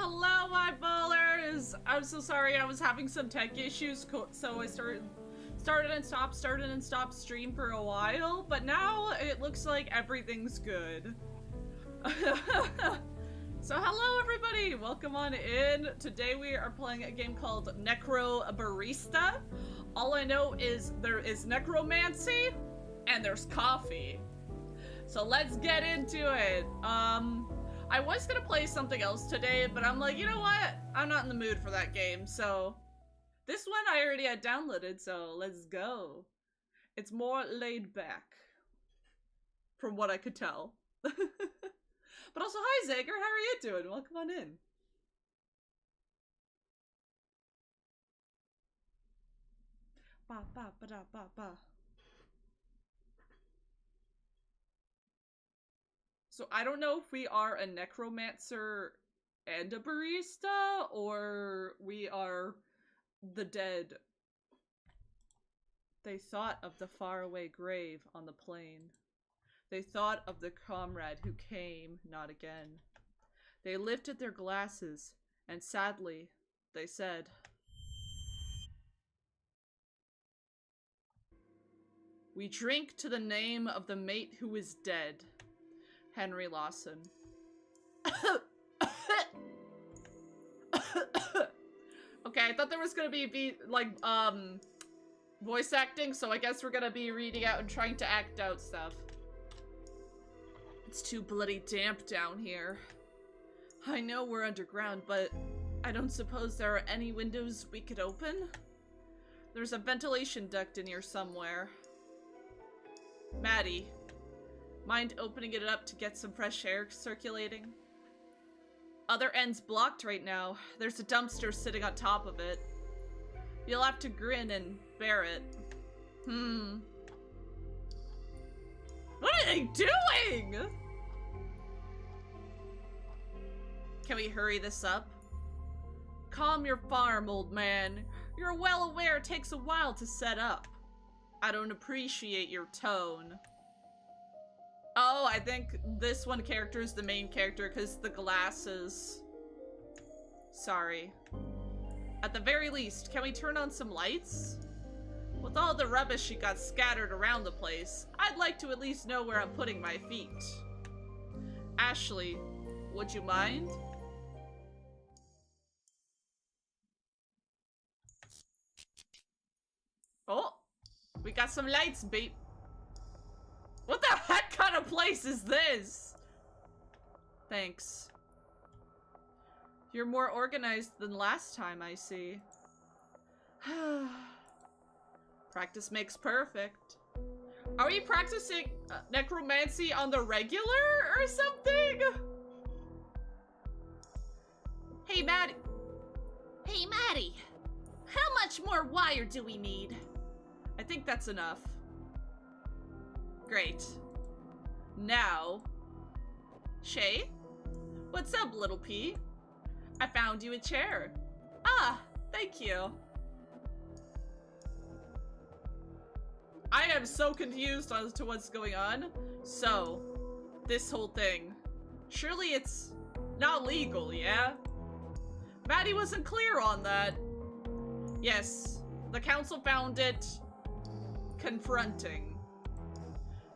Hello, my ballers! I'm so sorry, I was having some tech issues, so I started and stopped stream for a while, but now it looks like everything's good. So hello everybody, welcome on in. Today we are playing a game called Necrobarista. All I know is there is necromancy and there's coffee. So let's get into it. I was gonna play something else today, but I'm like, you know what? I'm not in the mood for that game, so this one I already had downloaded, so let's go. It's more laid back, from what I could tell. But also, hi Zager, how are you doing? Welcome on in. Ba ba ba da ba ba. So I don't know if we are a necromancer and a barista, or we are the dead. They thought of the faraway grave on the plain. They thought of the comrade who came not again. They lifted their glasses, and sadly, they said, "We drink to the name of the mate who is dead." Henry Lawson. Okay, I thought there was gonna be voice acting, so I guess we're gonna be reading out and trying to act out stuff. It's too bloody damp down here. I know we're underground, but I don't suppose there are any windows we could open? There's a ventilation duct in here somewhere. Maddie, mind opening it up to get some fresh air circulating? Other end's blocked right now. There's a dumpster sitting on top of it. You'll have to grin and bear it. What are they doing? Can we hurry this up? Calm your farm, old man. You're well aware it takes a while to set up. I don't appreciate your tone. Oh, I think this one character is the main character because the glasses. Sorry. At the very least, can we turn on some lights? With all the rubbish you got scattered around the place, I'd like to at least know where I'm putting my feet. Ashley, would you mind? Oh, we got some lights, babe. What the heck kind of place is this? Thanks. You're more organized than last time, I see. Practice makes perfect. Are we practicing necromancy on the regular or something? Hey, Maddie. Hey, Maddie. How much more wire do we need? I think that's enough. Great. Now, Shay? What's up, little P? I found you a chair. Ah, thank you. I am so confused as to what's going on. So, this whole thing. Surely it's not legal, yeah? Maddie wasn't clear on that. Yes, the council found it confronting.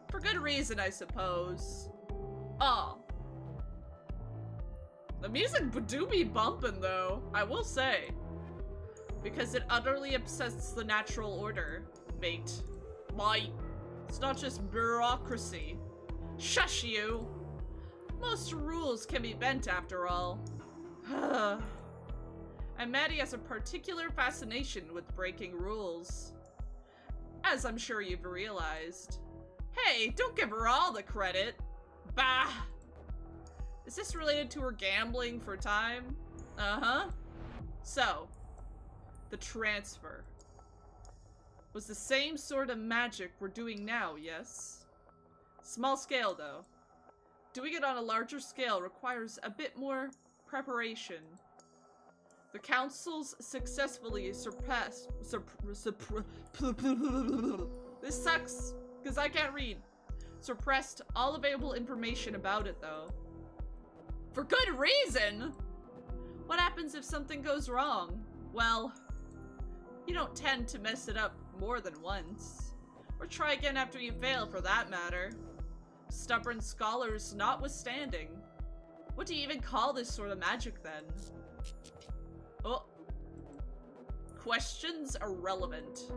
For good reason, I suppose. Oh. The music do be bumping, though, I will say. Because it utterly upsets the natural order, mate. Why? It's not just bureaucracy. Shush you! Most rules can be bent, after all. And Maddie has a particular fascination with breaking rules. As I'm sure you've realized. Hey, don't give her all the credit. Bah! Is this related to her gambling for time? Uh-huh. So, the transfer was the same sort of magic we're doing now, yes? Small scale, though. Doing it on a larger scale requires a bit more preparation. The council's successfully surpassed... This sucks, because I can't read. Suppressed all available information about it, though. For good reason! What happens if something goes wrong? Well, you don't tend to mess it up more than once. Or try again after you fail, for that matter. Stubborn scholars notwithstanding. What do you even call this sort of magic, then? Oh. Questions irrelevant.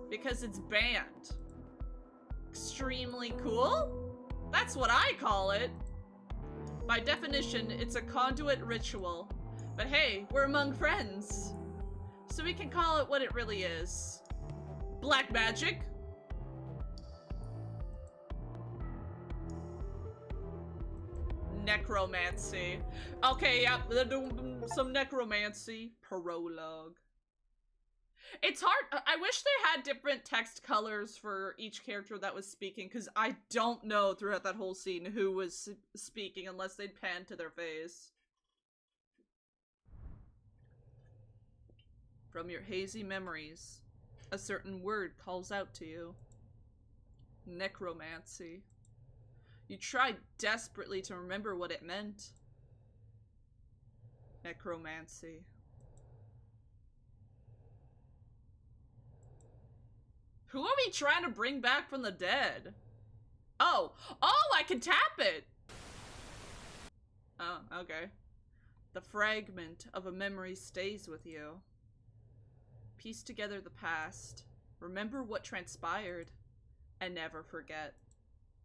Because it's banned. Extremely cool? That's what I call it. By definition, it's a conduit ritual. But hey, we're among friends. So we can call it what it really is. Black magic? Necromancy. Okay, yeah, they're doing some necromancy. Prologue. It's hard. I wish they had different text colors for each character that was speaking, because I don't know throughout that whole scene who was speaking unless they'd pan to their face. From your hazy memories, a certain word calls out to you. Necromancy. You tried desperately to remember what it meant. Necromancy. Who are we trying to bring back from the dead? Oh! Oh, I can tap it! Oh, okay. The fragment of a memory stays with you. Piece together the past. Remember what transpired. And never forget.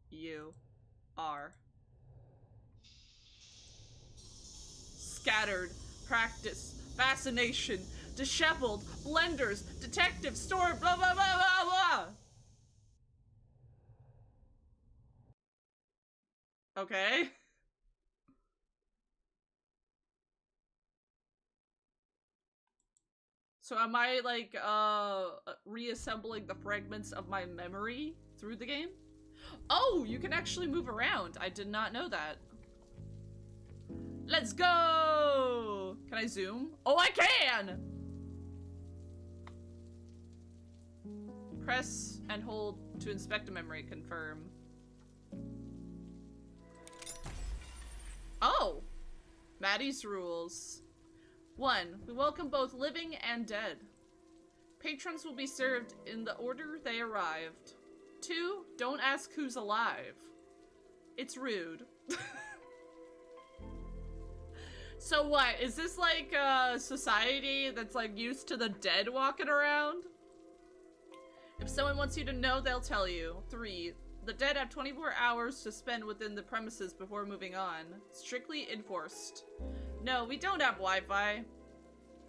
You are. Scattered. Practice. Fascination. Disheveled. Blenders. Detective. Story. Blah blah blah blah blah. Okay. So am I, like, reassembling the fragments of my memory through the game? Oh, you can actually move around. I did not know that. Let's go! Can I zoom? Oh, I can! Press and hold to inspect a memory. Confirm. Oh! Maddie's rules. 1. We welcome both living and dead. Patrons will be served in the order they arrived. 2. Don't ask who's alive. It's rude. So what? Is this like a society that's like used to the dead walking around? If someone wants you to know, they'll tell you. 3. The dead have 24 hours to spend within the premises before moving on. Strictly enforced. No, we don't have Wi-Fi.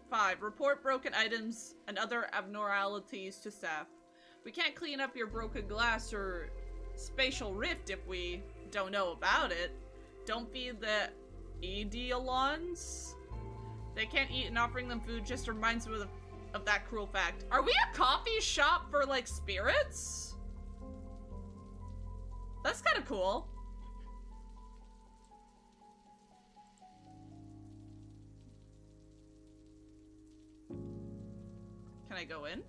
5. Report broken items and other abnormalities to staff. We can't clean up your broken glass or spatial rift if we don't know about it. Don't be the Edealons. They can't eat, and offering them food just reminds me of that cruel fact. Are we a coffee shop for, like, spirits? That's kind of cool. Can I go in?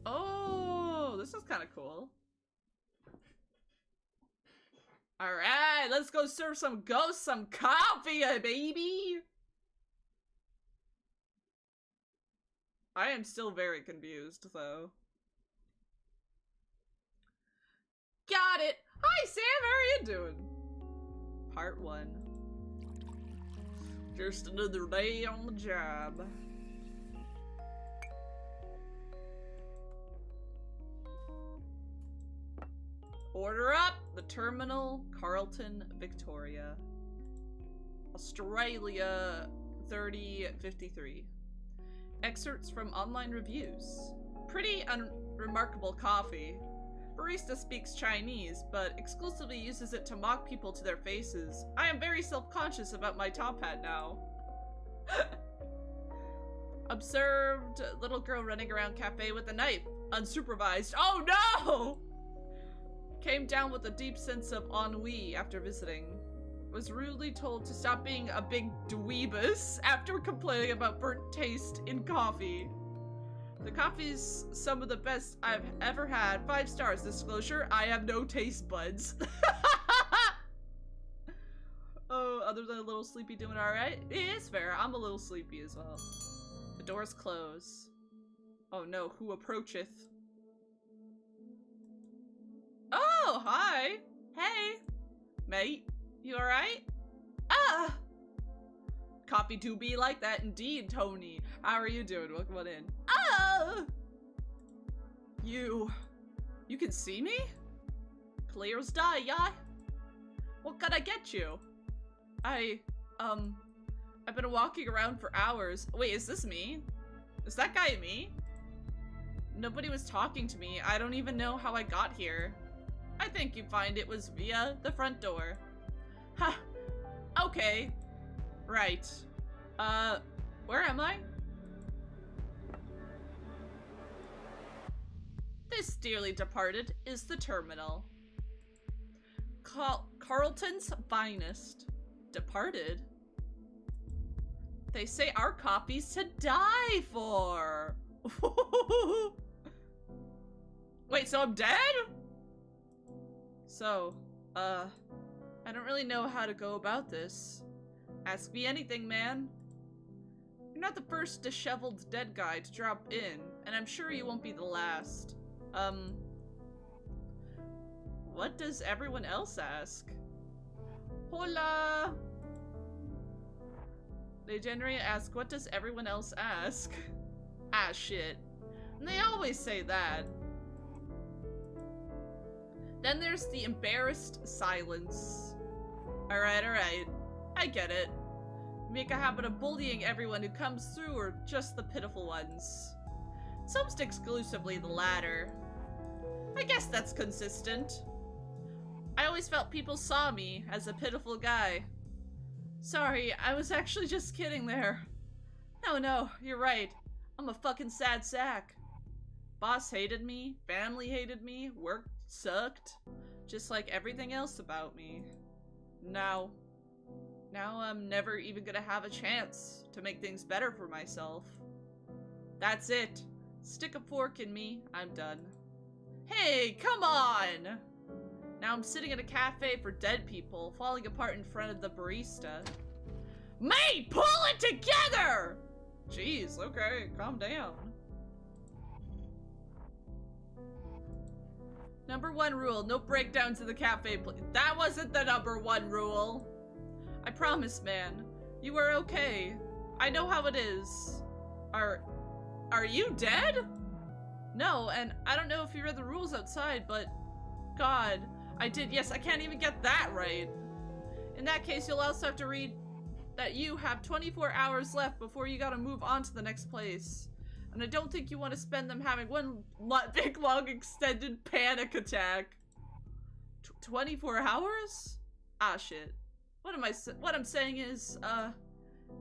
Oh, this is kind of cool. Alright, let's go serve some ghosts some coffee, baby! I am still very confused, though. Got it! Hi, Sam, how are you doing? Part 1. Just another day on the job. Order up! The Terminal, Carlton, Victoria. Australia 3053. Excerpts from online reviews. Pretty unremarkable coffee. Barista speaks Chinese, but exclusively uses it to mock people to their faces. I am very self-conscious about my top hat now. Observed little girl running around cafe with a knife. Unsupervised. Oh no! Came down with a deep sense of ennui after visiting. Was rudely told to stop being a big dweebus after complaining about burnt taste in coffee. The coffee's some of the best I've ever had. 5 stars. Disclosure, I have no taste buds. Oh, other than a little sleepy, doing alright? It's fair. I'm a little sleepy as well. The doors close. Oh no, who approacheth? Oh, hi! Hey! Mate, you alright? Ah! Coffee do be like that indeed, Tony. How are you doing? Welcome on in. Ah! You can see me? Clear as day, yeah? What can I get you? I've been walking around for hours. Wait, is this me? Is that guy me? Nobody was talking to me. I don't even know how I got here. I think you find it was via the front door. Ha! Okay. Right. Where am I? This dearly departed is the terminal. Carlton's finest. Departed? They say our coffee's to die for. Wait, so I'm dead? So, I don't really know how to go about this. Ask me anything, man. You're not the first disheveled dead guy to drop in, and I'm sure you won't be the last. What does everyone else ask? Hola! They generally ask, what does everyone else ask? Ah, shit. And they always say that. Then there's the embarrassed silence. Alright, alright. I get it. Make a habit of bullying everyone who comes through, or just the pitiful ones. It's almost exclusively the latter. I guess that's consistent. I always felt people saw me as a pitiful guy. Sorry, I was actually just kidding there. No, you're right. I'm a fucking sad sack. Boss hated me, family hated me, work sucked. Just like everything else about me. Now I'm never even gonna have a chance to make things better for myself. That's it. Stick a fork in me, I'm done. Hey, come on! Now I'm sitting at a cafe for dead people, falling apart in front of the barista. Mate, pull it together! Jeez, okay, calm down. Number 1 rule, no breakdowns in the cafe, please. That wasn't the number 1 rule. I promise, man. You are okay. I know how it is. Are you dead? No, and I don't know if you read the rules outside, but God, I did. Yes, I can't even get that right. In that case, you'll also have to read that you have 24 hours left before you gotta move on to the next place. And I don't think you want to spend them having one big, long, extended panic attack. 24 hours? Ah, shit. What I'm saying is,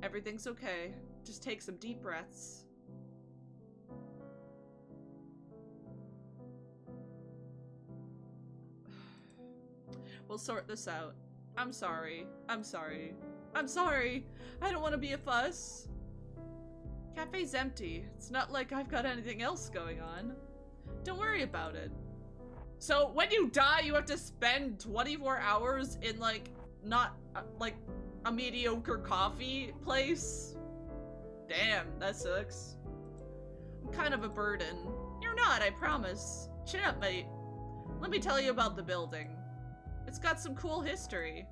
everything's okay. Just take some deep breaths. We'll sort this out. I'm sorry. I'm sorry. I'm sorry. I don't want to be a fuss. Cafe's empty. It's not like I've got anything else going on. Don't worry about it. So when you die, you have to spend 24 hours in like, not like a mediocre coffee place? Damn, that sucks. I'm kind of a burden. You're not, I promise. Chin up, mate. Let me tell you about the building. It's got some cool history.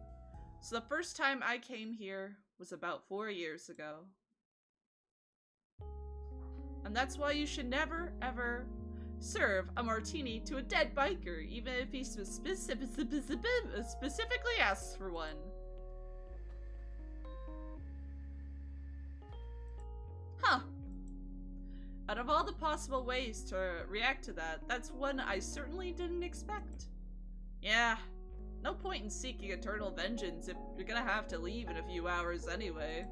So the first time I came here was about 4 years ago. And that's why you should never, ever serve a martini to a dead biker, even if he specifically asks for one. Huh. Out of all the possible ways to react to that, that's one I certainly didn't expect. Yeah, no point in seeking eternal vengeance if you're gonna have to leave in a few hours anyway.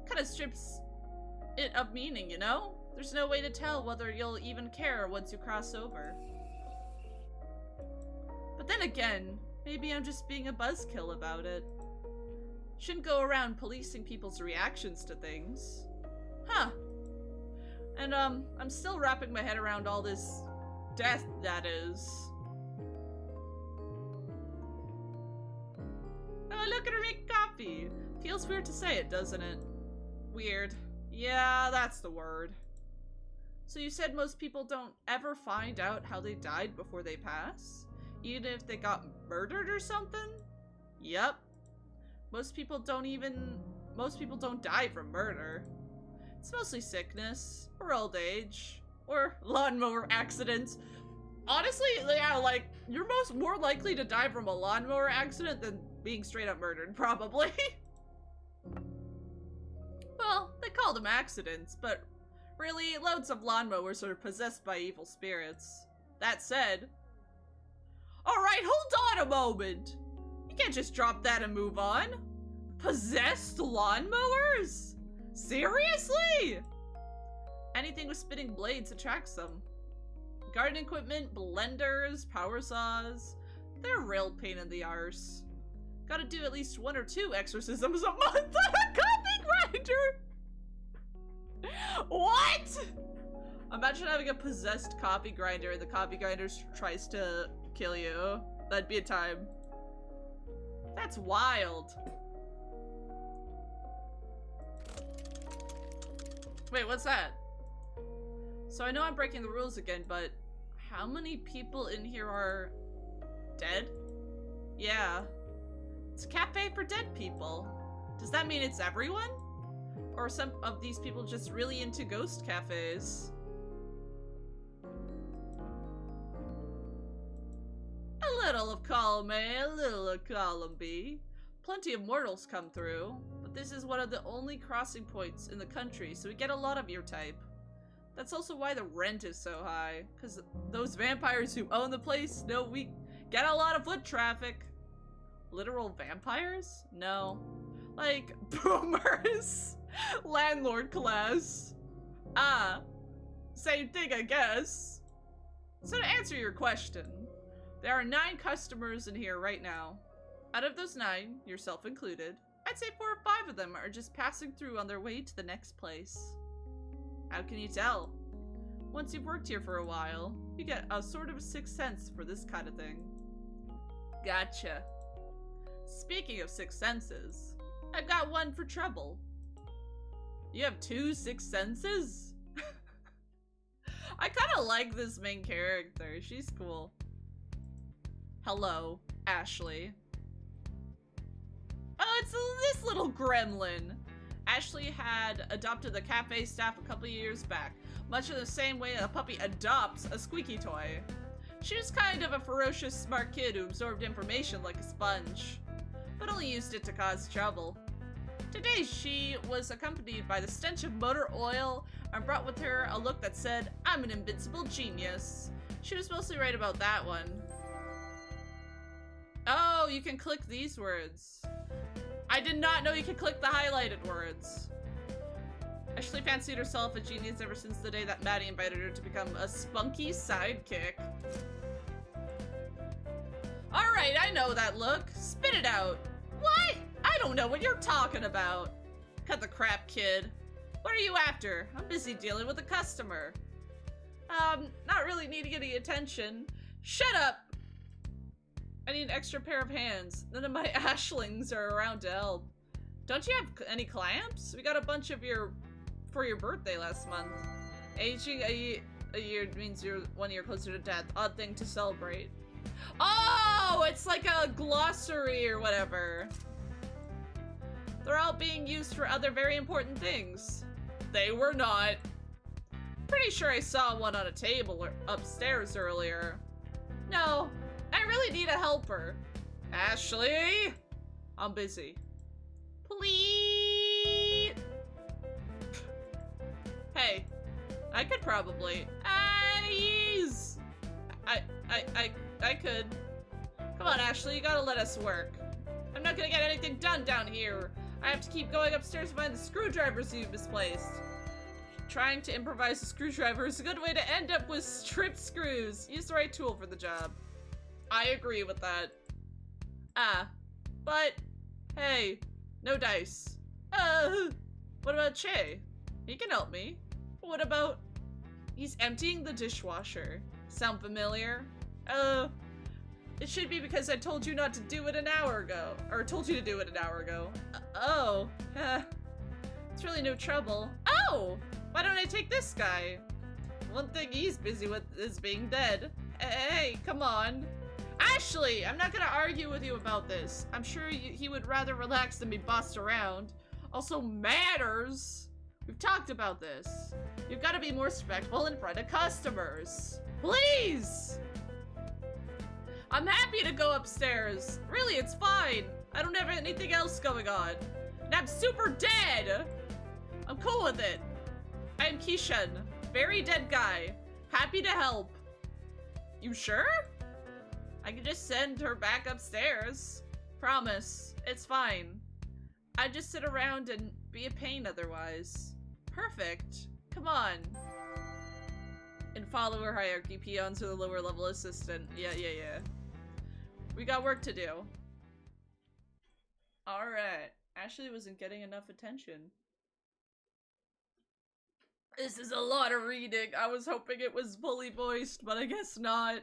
Kinda strips it of meaning, you know? There's no way to tell whether you'll even care once you cross over. But then again, maybe I'm just being a buzzkill about it. Shouldn't go around policing people's reactions to things. Huh. And, I'm still wrapping my head around all this death, that is. Oh, look, look at her make coffee. Feels weird to say it, doesn't it? Weird. Yeah, that's the word. So you said most people don't ever find out how they died before they pass? Even if they got murdered or something? Yep. Most people don't die from murder. It's mostly sickness, or old age, or lawnmower accidents. Honestly, yeah, like, you're more likely to die from a lawnmower accident than being straight up murdered, probably. Well, they call them accidents, but really, loads of lawnmowers are possessed by evil spirits. That said... Alright, hold on a moment! You can't just drop that and move on. Possessed lawnmowers? Seriously? Anything with spinning blades attracts them. Garden equipment, blenders, power saws. They're a real pain in the arse. Gotta do at least 1 or 2 exorcisms a month on a coffee grinder! What? Imagine having a possessed coffee grinder and the coffee grinder tries to kill you. That'd be a time. That's wild. Wait, what's that? So I know I'm breaking the rules again, but how many people in here are dead? Yeah. It's a cafe for dead people. Does that mean it's everyone? Or are some of these people just really into ghost cafes? A little of column A, a little of column B. Plenty of mortals come through, but this is one of the only crossing points in the country, so we get a lot of your type. That's also why the rent is so high, because those vampires who own the place know we get a lot of foot traffic. Literal vampires? No. Like, boomers. Landlord class. Ah. Same thing, I guess. So to answer your question, there are 9 customers in here right now. Out of those 9, yourself included, I'd say 4 or 5 of them are just passing through on their way to the next place. How can you tell? Once you've worked here for a while, you get a sort of 6th sense for this kind of thing. Gotcha. Speaking of 6th senses, I've got one for trouble. You have 2 6th senses? I kinda like this main character. She's cool. Hello, Ashley. Oh, it's this little gremlin. Ashley had adopted the cafe staff a couple years back, much in the same way a puppy adopts a squeaky toy. She was kind of a ferocious, smart kid who absorbed information like a sponge, but only used it to cause trouble. Today, she was accompanied by the stench of motor oil and brought with her a look that said, "I'm an invincible genius." She was mostly right about that one. Oh, you can click these words. I did not know you could click the highlighted words. Ashley fancied herself a genius ever since the day that Maddie invited her to become a spunky sidekick. Alright, I know that look. Spit it out. What? I don't know what you're talking about. Cut the crap, kid. What are you after? I'm busy dealing with a customer. Not really needing any attention. Shut up! I need an extra pair of hands. None of my ashlings are around to help. Don't you have any clamps? We got a bunch of for your birthday last month. Aging a year means you're 1 year closer to death. Odd thing to celebrate. Oh, it's like a glossary or whatever. They're all being used for other very important things. They were not. Pretty sure I saw one on a table upstairs earlier. No. I really need a helper. Ashley? I'm busy. Please? Hey, I could probably. Ease. I could. Come on, Ashley, you gotta let us work. I'm not gonna get anything done down here. I have to keep going upstairs to find the screwdrivers you've misplaced. Trying to improvise a screwdriver is a good way to end up with stripped screws. Use the right tool for the job. I agree with that. But, hey, no dice. What about Che? He can help me. What about... He's emptying the dishwasher. Sound familiar? It should be because I told you not to do it an hour ago. Or told you to do it an hour ago. Oh. It's really no trouble. Oh! Why don't I take this guy? One thing he's busy with is being dead. Hey, come on. Ashley, I'm not gonna argue with you about this. I'm sure he would rather relax than be bossed around. Also, manners. We've talked about this. You've got to be more respectful in front of customers. Please! I'm happy to go upstairs. Really, it's fine. I don't have anything else going on. And I'm super dead. I'm cool with it. I am Kishan. Very dead guy. Happy to help. You sure? I can just send her back upstairs. Promise. It's fine. I just sit around and be a pain otherwise. Perfect. Come on. In follower hierarchy, peons are the lower level assistant. Yeah. We got work to do. Alright. Ashley wasn't getting enough attention. This is a lot of reading. I was hoping it was fully voiced, but I guess not.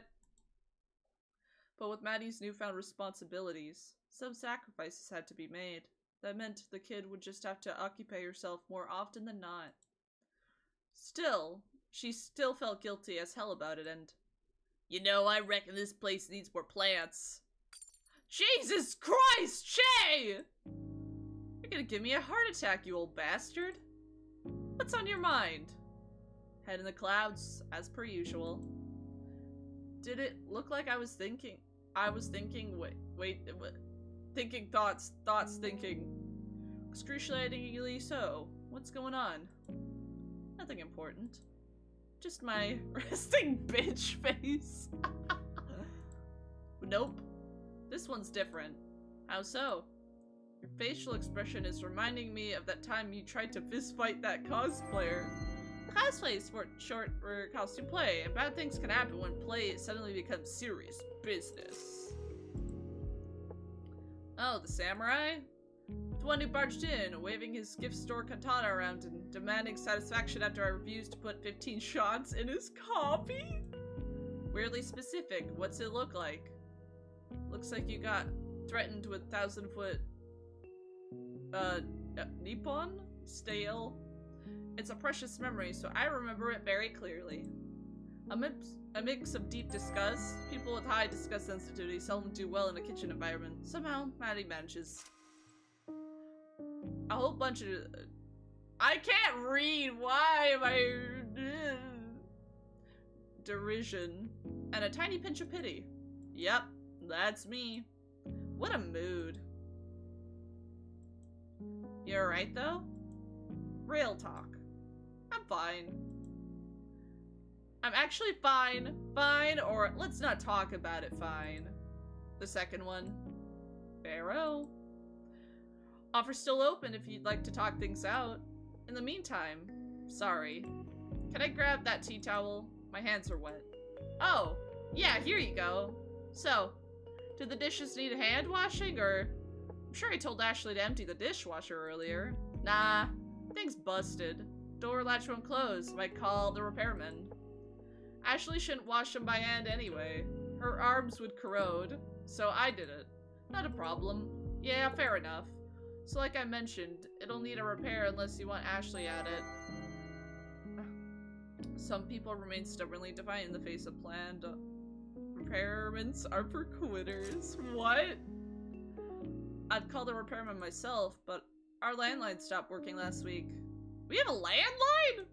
But with Maddie's newfound responsibilities, some sacrifices had to be made. That meant the kid would just have to occupy herself more often than not. Still, she still felt guilty as hell about it, and... You know, I reckon this place needs more plants. Jesus Christ, Shay! You're gonna give me a heart attack, you old bastard. What's on your mind? Head in the clouds, as per usual. Did it look like I was thinking? Thinking thoughts thinking. Excruciatingly so. What's going on? Nothing important. Just my resting bitch face. Nope. This one's different. How so? Your facial expression is reminding me of that time you tried to fistfight that cosplayer. Cosplay is short for costume play, and bad things can happen when play suddenly becomes serious business. Oh, the samurai? The one who barged in, waving his gift store katana around and demanding satisfaction after I refused to put 15 shots in his copy? Weirdly specific. What's it look like? Looks like you got threatened with 1,000-foot Nippon? Stale. It's a precious memory, so I remember it very clearly. A mix of deep disgust. People with high disgust sensitivity seldom do well in a kitchen environment. Somehow, Maddie manages. A whole bunch of... I can't read! Why am I... Derision. And a tiny pinch of pity. Yep, that's me. What a mood. You alright, though? Real talk. I'm fine. I'm actually fine. Fine, or let's not talk about it fine. The second one. Pharaoh. Offer's still open if you'd like to talk things out. In the meantime, sorry. Can I grab that tea towel? My hands are wet. Oh, yeah, here you go. So, do the dishes need hand washing, or... I'm sure I told Ashley to empty the dishwasher earlier. Nah, thing's busted. Door latch won't close. Might call the repairman. Ashley shouldn't wash them by hand anyway. Her arms would corrode, so I did it. Not a problem. Yeah, fair enough. So like I mentioned, it'll need a repair unless you want Ashley at it. Some people remain stubbornly defiant in the face of planned repairments are for quitters. What? I'd call the repairman myself, but our landline stopped working last week. We have a landline?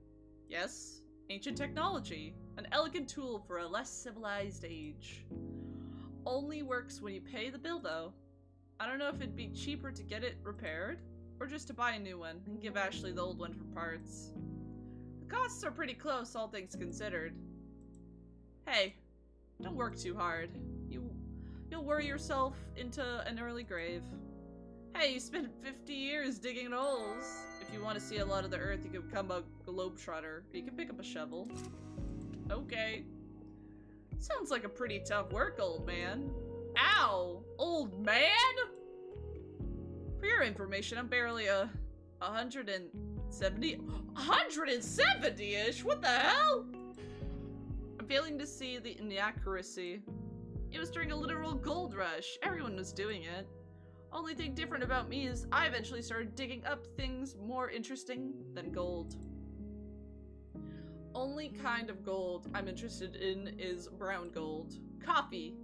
Yes. Ancient technology. An elegant tool for a less civilized age. Only works when you pay the bill, though. I don't know if it'd be cheaper to get it repaired, or just to buy a new one and give Ashley the old one for parts. The costs are pretty close, all things considered. Hey, don't work too hard. You'll worry yourself into an early grave. Hey, you spent 50 years digging holes. If you want to see a lot of the earth, you can become a globetrotter. You can pick up a shovel. Okay. Sounds like a pretty tough work, old man. Ow! Old man? For your information, I'm barely 170-ish? What the hell? I'm failing to see the inaccuracy. It was during a literal gold rush. Everyone was doing it. Only thing different about me is I eventually started digging up things more interesting than gold. Only kind of gold I'm interested in is brown gold. Coffee.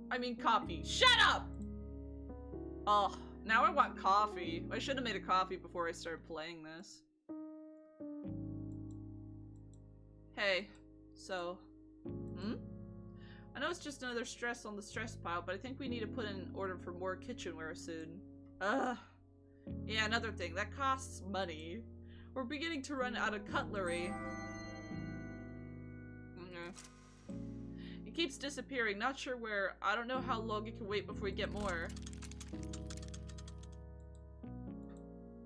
Shut up! Oh, now I want coffee. I should have made a coffee before I started playing this. Hey, so, I know it's just another stress on the stress pile, but I think we need to put in an order for more kitchenware soon. Yeah, another thing, that costs money. We're beginning to run out of cutlery. It keeps disappearing, not sure where. I don't know how long it can wait before we get more.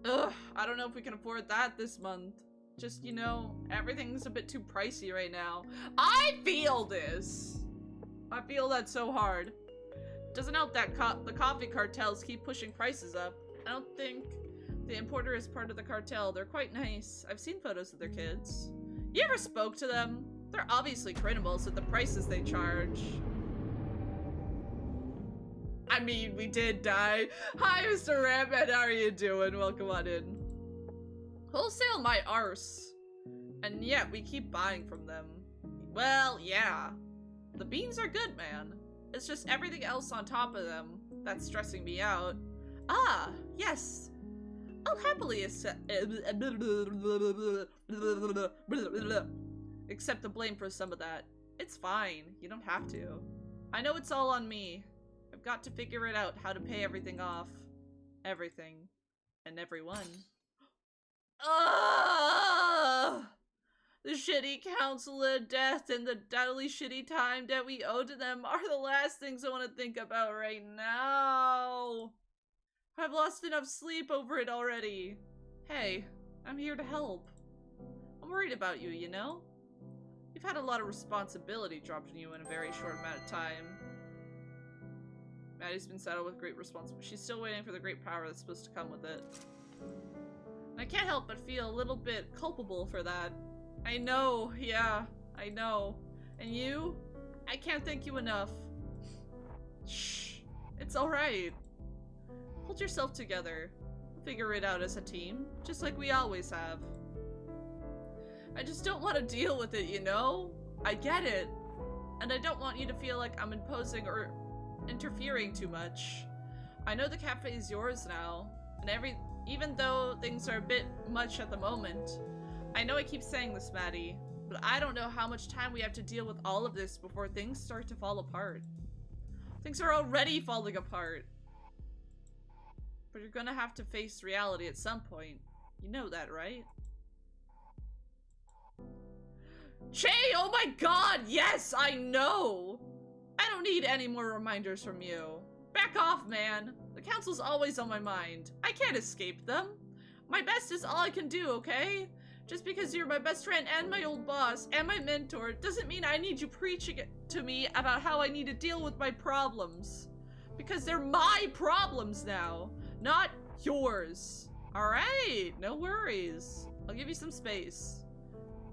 I don't know if we can afford that this month. Just, you know, everything's a bit too pricey right now. I feel this! I feel that so hard. Doesn't help that the coffee cartels keep pushing prices up. I don't think the importer is part of the cartel. They're quite nice. I've seen photos of their kids. You ever spoke to them? They're obviously criminals at the prices they charge. I mean, we did die. Hi, Mr. Ramhead, how are you doing? Welcome on in. Wholesale my arse. And yet, we keep buying from them. Well, yeah. The beans are good, man. It's just everything else on top of them that's stressing me out. Ah, yes. I'll happily accept the blame for some of that. It's fine. You don't have to. I know it's all on me. I've got to figure it out how to pay everything off. Everything. And everyone. Ugh! The shitty council of death and the deadly shitty time that we owe to them are the last things I want to think about right now. I've lost enough sleep over it already. Hey, I'm here to help. I'm worried about you, you know? You've had a lot of responsibility dropped on you in a very short amount of time. Maddie's been saddled with great responsibility. She's still waiting for the great power that's supposed to come with it. I can't help but feel a little bit culpable for that. I know, yeah, I know. And you? I can't thank you enough. Shh, it's alright. Hold yourself together. We'll figure it out as a team, just like we always have. I just don't want to deal with it, you know? I get it. And I don't want you to feel like I'm imposing or interfering too much. I know the cafe is yours now, and even though things are a bit much at the moment, I know I keep saying this, Maddie, but I don't know how much time we have to deal with all of this before things start to fall apart. Things are already falling apart. But you're gonna have to face reality at some point. You know that, right? Che, oh my god, yes, I know! I don't need any more reminders from you. Back off, man. The council's always on my mind. I can't escape them. My best is all I can do, okay? Just because you're my best friend and my old boss and my mentor doesn't mean I need you preaching it to me about how I need to deal with my problems. Because they're my problems now, not yours. Alright, no worries. I'll give you some space.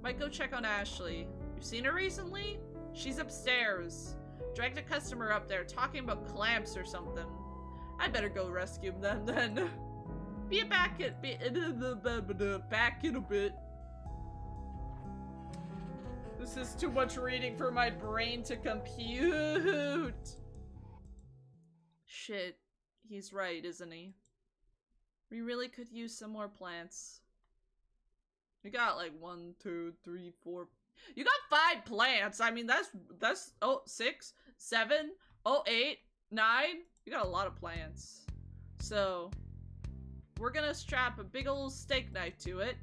Might go check on Ashley. You've seen her recently? She's upstairs. Dragged a customer up there talking about clamps or something. I better go rescue them then. Back in a bit. This is too much reading for my brain to compute. Shit, he's right, isn't he? We really could use some more plants. You got like 1, 2, 3, 4. You got 5 plants. I mean, that's 6, 7, 8, 9. You got a lot of plants. So we're gonna strap a big old steak knife to it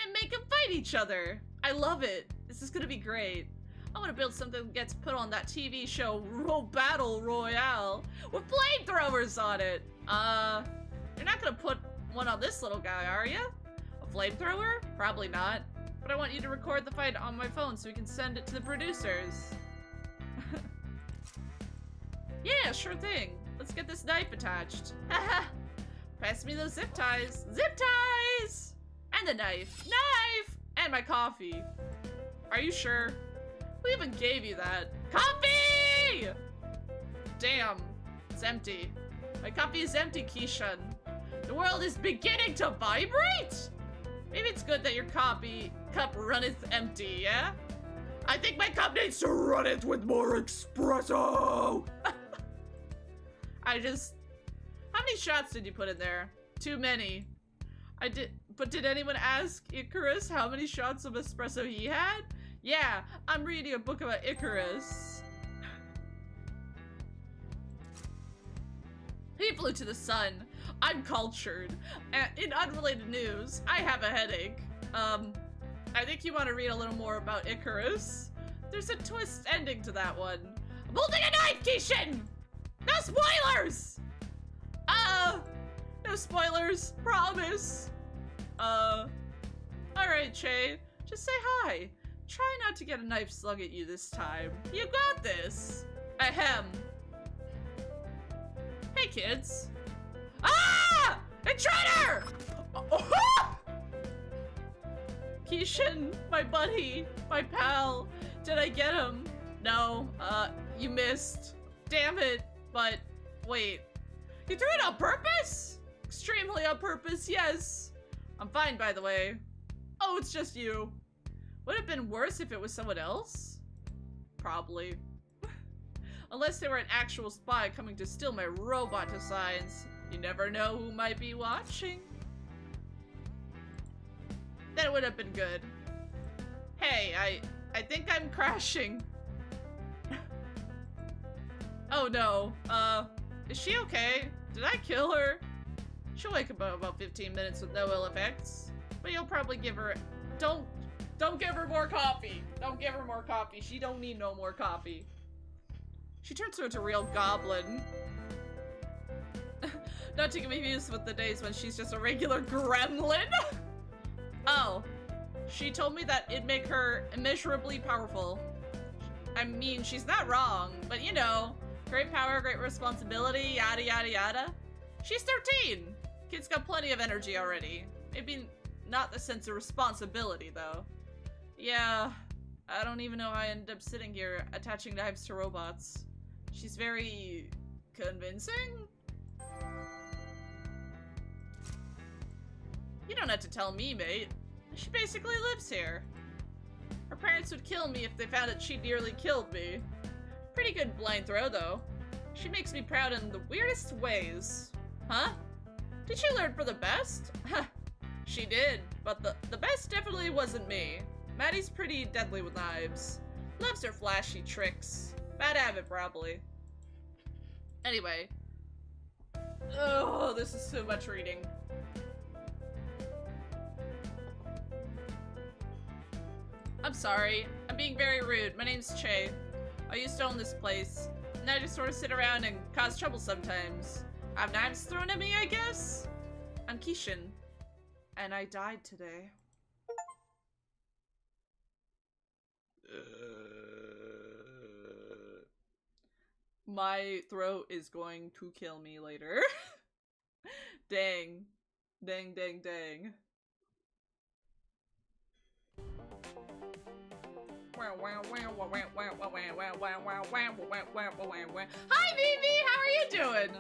and make them fight each other. I love it. This is gonna be great. I want to build something that gets put on that TV show Battle Royale with flamethrowers on it. You're not gonna put one on this little guy, are you? A flamethrower? Probably not. But I want you to record the fight on my phone so we can send it to the producers. Yeah, sure thing. Let's get this knife attached. Haha. Pass me those zip ties. Zip ties! And the knife. Knife! And my coffee. Are you sure? We even gave you that. Coffee! damn. It's empty. My copy is empty, Keishan. The world is beginning to vibrate? Maybe it's good that your cup runneth empty, yeah? I think my cup needs to run it with more espresso! How many shots did you put in there? Too many. But did anyone ask Icarus how many shots of espresso he had? Yeah, I'm reading a book about Icarus. He flew to the sun. I'm cultured. In unrelated news, I have a headache. I think you want to read a little more about Icarus. There's a twist ending to that one. I'm holding a knife, Keishan! No spoilers! No spoilers, promise. Alright, Che. Just say hi. Try not to get a knife slung at you this time. You got this. Ahem. Hey, kids. Ah! Intruder! Keishan, my buddy, my pal. Did I get him? No, you missed. Damn it. But, wait. You threw it on purpose? Extremely on purpose, yes. I'm fine, by the way. Oh, it's just you. Would it have been worse if it was someone else? Probably. Unless they were an actual spy coming to steal my robot designs. You never know who might be watching. Then it would have been good. Hey, I think I'm crashing. Oh no. Is she okay? Did I kill her? She'll wake up in about 15 minutes with no ill effects. But you'll probably give her... Don't give her more coffee. Don't give her more coffee. She don't need no more coffee. She turns her into a real goblin. Not to get confused with the days when she's just a regular gremlin. Oh. She told me that it'd make her immeasurably powerful. I mean, she's not wrong, but you know, great power, great responsibility, yada yada yada. She's 13. Kid's got plenty of energy already. Maybe not the sense of responsibility, though. Yeah, I don't even know how I ended up sitting here attaching knives to robots. She's very convincing? You don't have to tell me, mate. She basically lives here. Her parents would kill me if they found out she nearly killed me. Pretty good blind throw, though. She makes me proud in the weirdest ways. Huh? Did she learn for the best? She did, but the best definitely wasn't me. Maddie's pretty deadly with knives. Loves her flashy tricks. Bad habit, probably. Anyway. Oh, this is so much reading. I'm sorry. I'm being very rude. My name's Che. I used to own this place, and I just sort of sit around and cause trouble sometimes. I have knives thrown at me, I guess? I'm Keishan, and I died today. My throat is going to kill me later. Dang. Dang, dang, dang. Hi, Vivi! How are you doing?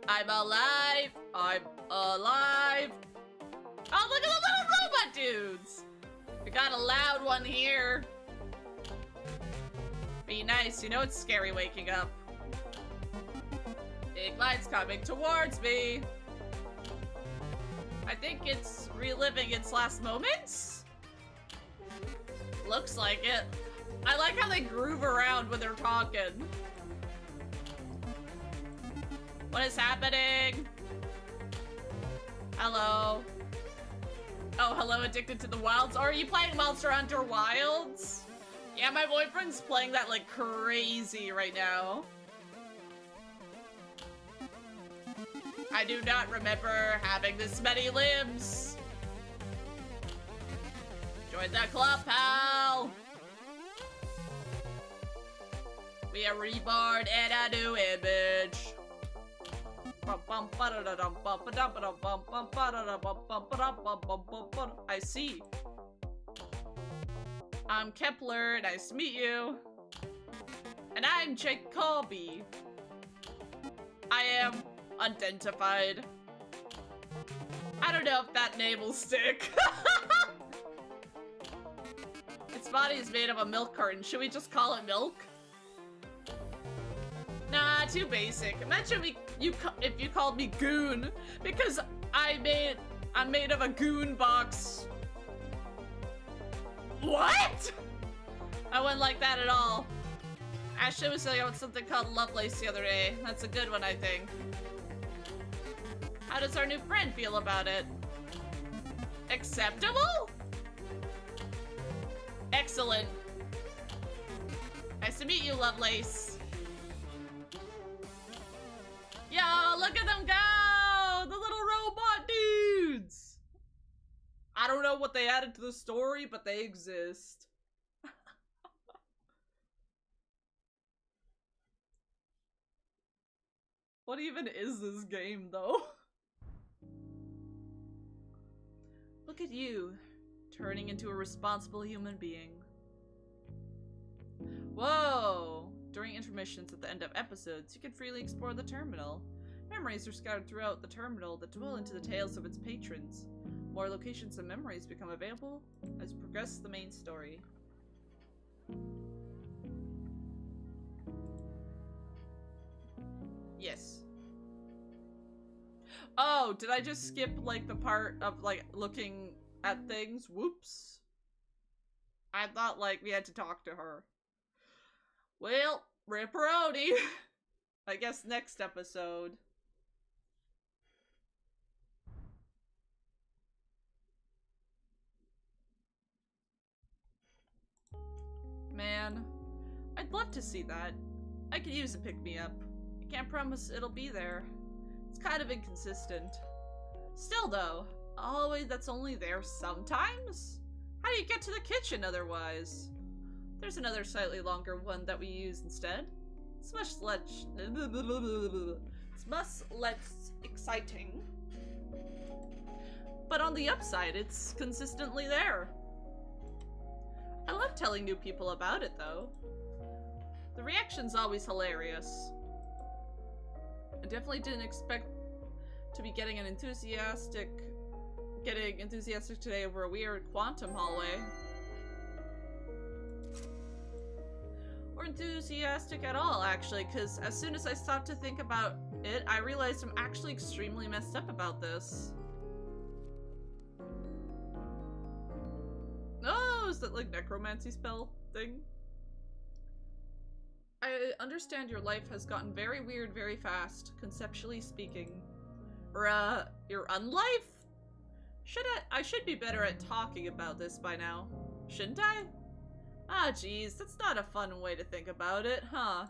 I'm alive. I'm alive. Oh, look at the little robot dudes. We got a loud one here. Be nice, you know it's scary waking up. Big light's coming towards me. I think it's reliving its last moments? Looks like it. I like how they groove around when they're talking. What is happening? Hello. Oh, hello, addicted to the wilds. Are you playing Monster Hunter Wilds? Yeah, my boyfriend's playing that like crazy right now. I do not remember having this many limbs. Join the club, pal. We are reborn in a new image. I see. I'm Kepler, nice to meet you. And I'm Jacoby. I am unidentified. I don't know if that name will stick. Its body is made of a milk carton. Should we just call it Milk? Nah, too basic. Imagine if you called me Goon, because I'm made of a goon box. What? I wouldn't like that at all. Ashley was saying about something called Lovelace the other day. That's a good one, I think. How does our new friend feel about it? Acceptable? Excellent. Nice to meet you, Lovelace. Yo, look at them go! The little robot dudes! I don't know what they added to the story, but they exist. What even is this game, though? Look at you, turning into a responsible human being. Whoa! During intermissions at the end of episodes, you can freely explore the terminal. Memories are scattered throughout the terminal that dwell into the tales of its patrons. More locations and memories become available as you progress the main story. Yes. Oh, did I just skip, like, the part of, like, looking at things? Whoops. I thought, like, we had to talk to her. Well, ripperoni. I guess next episode. Man, I'd love to see that. I could use a pick-me-up. I can't promise it'll be there. It's kind of inconsistent. Still though, a hallway that's only there sometimes? How do you get to the kitchen otherwise? There's another slightly longer one that we use instead. It's much less exciting. But on the upside, it's consistently there. I love telling new people about it though. The reaction's always hilarious. I definitely didn't expect to be getting enthusiastic today over a weird quantum hallway. Or enthusiastic at all, actually, because as soon as I stopped to think about it, I realized I'm actually extremely messed up about this. Oh, is that like necromancy spell thing? I understand your life has gotten very weird very fast, conceptually speaking. Or, your unlife? I should be better at talking about this by now. Shouldn't I? Ah, geez, that's not a fun way to think about it, huh?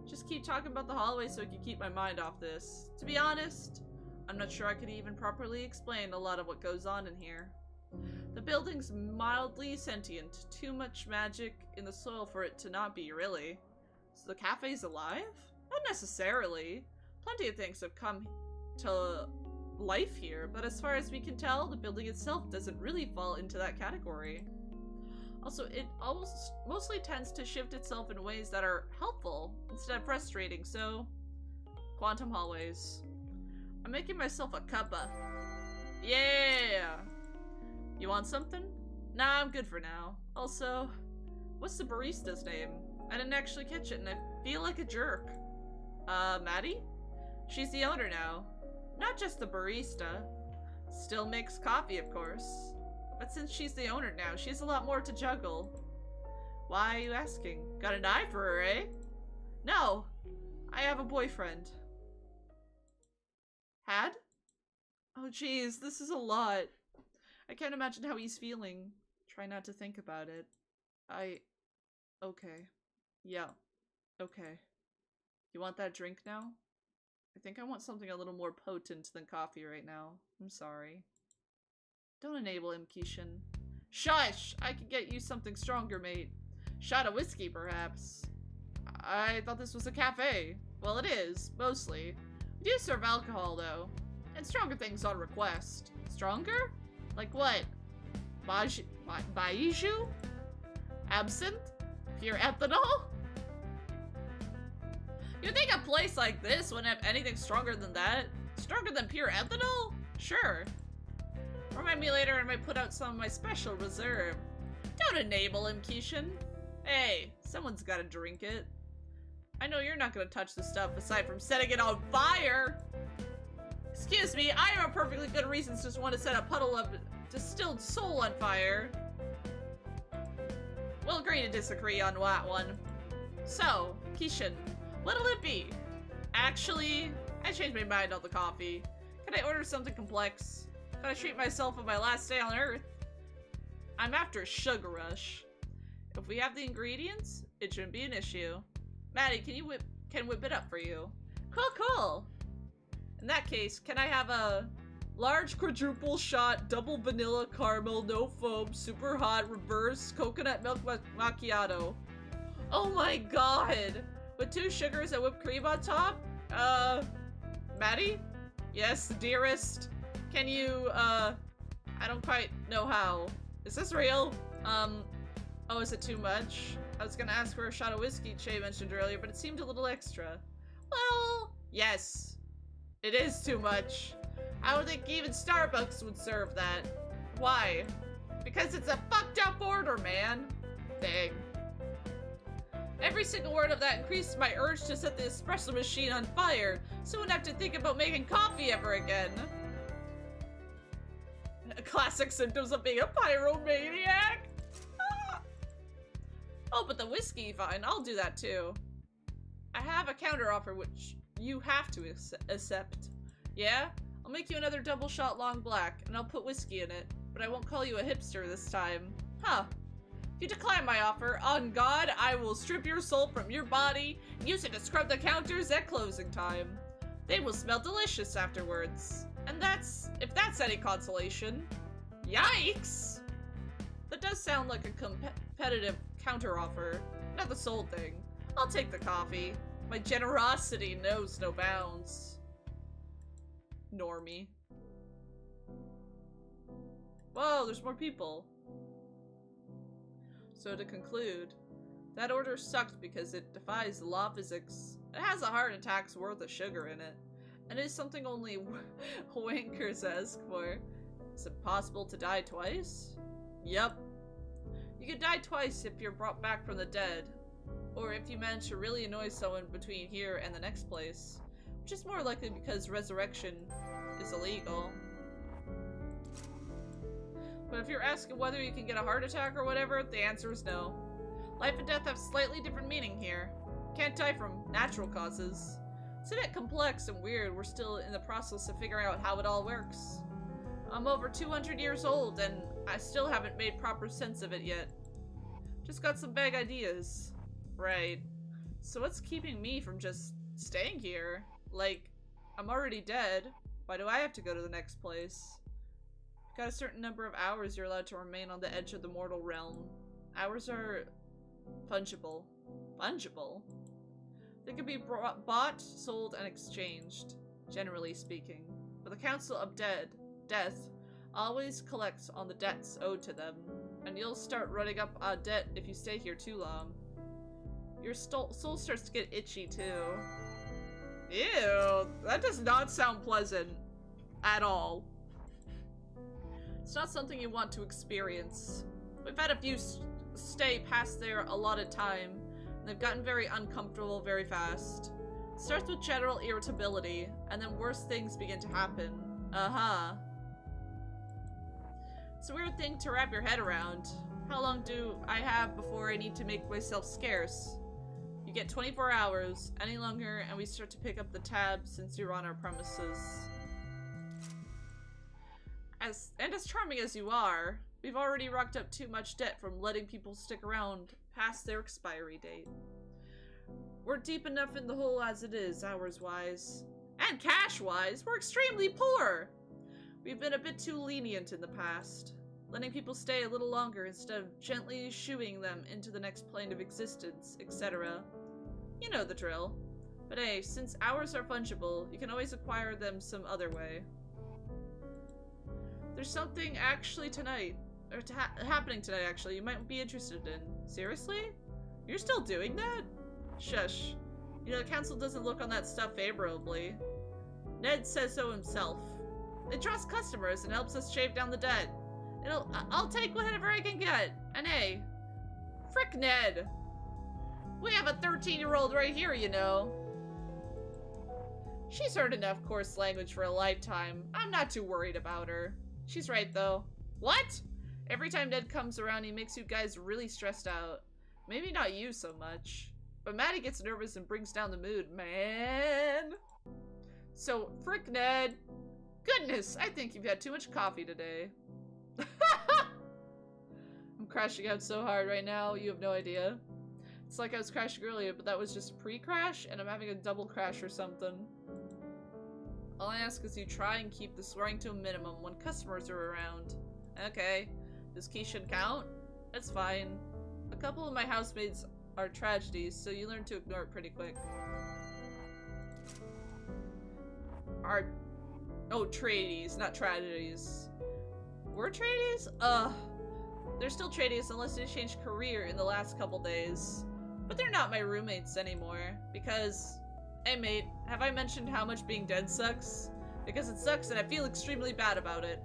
Just keep talking about the hallway so I can keep my mind off this. To be honest, I'm not sure I could even properly explain a lot of what goes on in here. The building's mildly sentient, too much magic in the soil for it to not be, really. So the cafe's alive? Not necessarily. Plenty of things have come to life here, but as far as we can tell, the building itself doesn't really fall into that category. Also, it mostly tends to shift itself in ways that are helpful instead of frustrating, so... Quantum hallways. I'm making myself a cuppa. Yeah! You want something? Nah, I'm good for now. Also, what's the barista's name? I didn't actually catch it and I feel like a jerk. Maddie? She's the owner now. Not just the barista. Still makes coffee, of course. But since she's the owner now, she has a lot more to juggle. Why are you asking? Got an eye for her, eh? No. I have a boyfriend. Had? Oh jeez, this is a lot. I can't imagine how he's feeling. Try not to think about it. Okay. Yeah. Okay. You want that drink now? I think I want something a little more potent than coffee right now. I'm sorry. Don't enable him, Keishan. Shush! I could get you something stronger, mate. Shot of whiskey, perhaps. I thought this was a cafe. Well, it is, mostly. We do serve alcohol, though. And stronger things on request. Stronger? Like what? Baiju? Absinthe? Pure ethanol? You'd think a place like this wouldn't have anything stronger than that? Stronger than pure ethanol? Sure. Remind me later and I might put out some of my special reserve. Don't enable him, Keishan. Hey, someone's gotta drink it. I know you're not gonna touch the stuff aside from setting it on fire! Excuse me, I have a perfectly good reason to just want to set a puddle of distilled soul on fire. We'll agree to disagree on that one. So, Keishan, what'll it be? Actually, I changed my mind on the coffee. Can I order something complex? Can I treat myself on my last day on Earth? I'm after a sugar rush. If we have the ingredients, it shouldn't be an issue. Maddie, can whip it up for you. Cool. In that case, can I have a large quadruple shot, double vanilla caramel, no foam, super hot, reverse coconut milk macchiato? Oh my god! With 2 sugars and whipped cream on top? Maddie? Yes, dearest. Can you, I don't quite know how. Is this real? Oh, is it too much? I was gonna ask for a shot of whiskey Che mentioned earlier, but it seemed a little extra. Well, yes. It is too much. I don't think even Starbucks would serve that. Why? Because it's a fucked up order, man. Dang. Every single word of that increased my urge to set the espresso machine on fire, so I wouldn't have to think about making coffee ever again. Classic symptoms of being a pyromaniac. Oh, but the whiskey, fine. I'll do that too. I have a counteroffer which you have to accept. Yeah? I'll make you another double shot long black, and I'll put whiskey in it, but I won't call you a hipster this time. Huh. If you decline my offer, on God, I will strip your soul from your body and use it to scrub the counters at closing time. They will smell delicious afterwards. And if that's any consolation. Yikes! That does sound like a competitive counteroffer. Not the soul thing. I'll take the coffee. My generosity knows no bounds. Normie. Whoa, there's more people. So to conclude, that order sucked because it defies the law of physics. It has a heart attack's worth of sugar in it. And it is something only wankers ask for. Is it possible to die twice? Yep. You can die twice if you're brought back from the dead. Or if you manage to really annoy someone between here and the next place. Which is more likely because resurrection is illegal. But if you're asking whether you can get a heart attack or whatever, the answer is no. Life and death have slightly different meaning here. Can't die from natural causes. It's a bit complex and weird. We're still in the process of figuring out how it all works. I'm over 200 years old and I still haven't made proper sense of it yet. Just got some vague ideas. Right. So what's keeping me from just staying here? Like, I'm already dead. Why do I have to go to the next place? Got a certain number of hours you're allowed to remain on the edge of the mortal realm. Hours are fungible. Fungible? They can be bought, sold, and exchanged, generally speaking. But the Council of Death always collects on the debts owed to them, and you'll start running up a debt if you stay here too long. Your soul starts to get itchy too. Ew, that does not sound pleasant at all. It's not something you want to experience. We've had a few stay past their allotted time, and they've gotten very uncomfortable very fast. It starts with general irritability, and then worse things begin to happen. Uh-huh. It's a weird thing to wrap your head around. How long do I have before I need to make myself scarce? You get 24 hours, any longer, and we start to pick up the tab since you're on our premises. As charming as you are, we've already racked up too much debt from letting people stick around past their expiry date. We're deep enough in the hole as it is, hours-wise. And cash-wise, we're extremely poor! We've been a bit too lenient in the past, letting people stay a little longer instead of gently shooing them into the next plane of existence, etc. You know the drill. But hey, since hours are fungible, you can always acquire them some other way. There's something actually tonight, or happening tonight actually, you might be interested in. Seriously? You're still doing that? Shush. You know, the council doesn't look on that stuff favorably. Ned says so himself. It draws customers and helps us shave down the debt. I'll take whatever I can get. And hey, frick Ned. We have a 13-year-old right here, you know. She's heard enough coarse language for a lifetime. I'm not too worried about her. She's right, though. What? Every time Ned comes around, he makes you guys really stressed out. Maybe not you so much. But Maddie gets nervous and brings down the mood, man. So, frick Ned. Goodness, I think you've had too much coffee today. I'm crashing out so hard right now, you have no idea. It's like I was crashing earlier, but that was just a pre-crash, and I'm having a double crash or something. All I ask is you try and keep the swearing to a minimum when customers are around. Okay. Does Keisha count? That's fine. A couple of my housemates are tragedies, so you learn to ignore it pretty quick. Oh, tradies, not tragedies. We're tradies? They're still tradies unless they changed career in the last couple days. But they're not my roommates anymore, because... Hey mate, have I mentioned how much being dead sucks? Because it sucks and I feel extremely bad about it.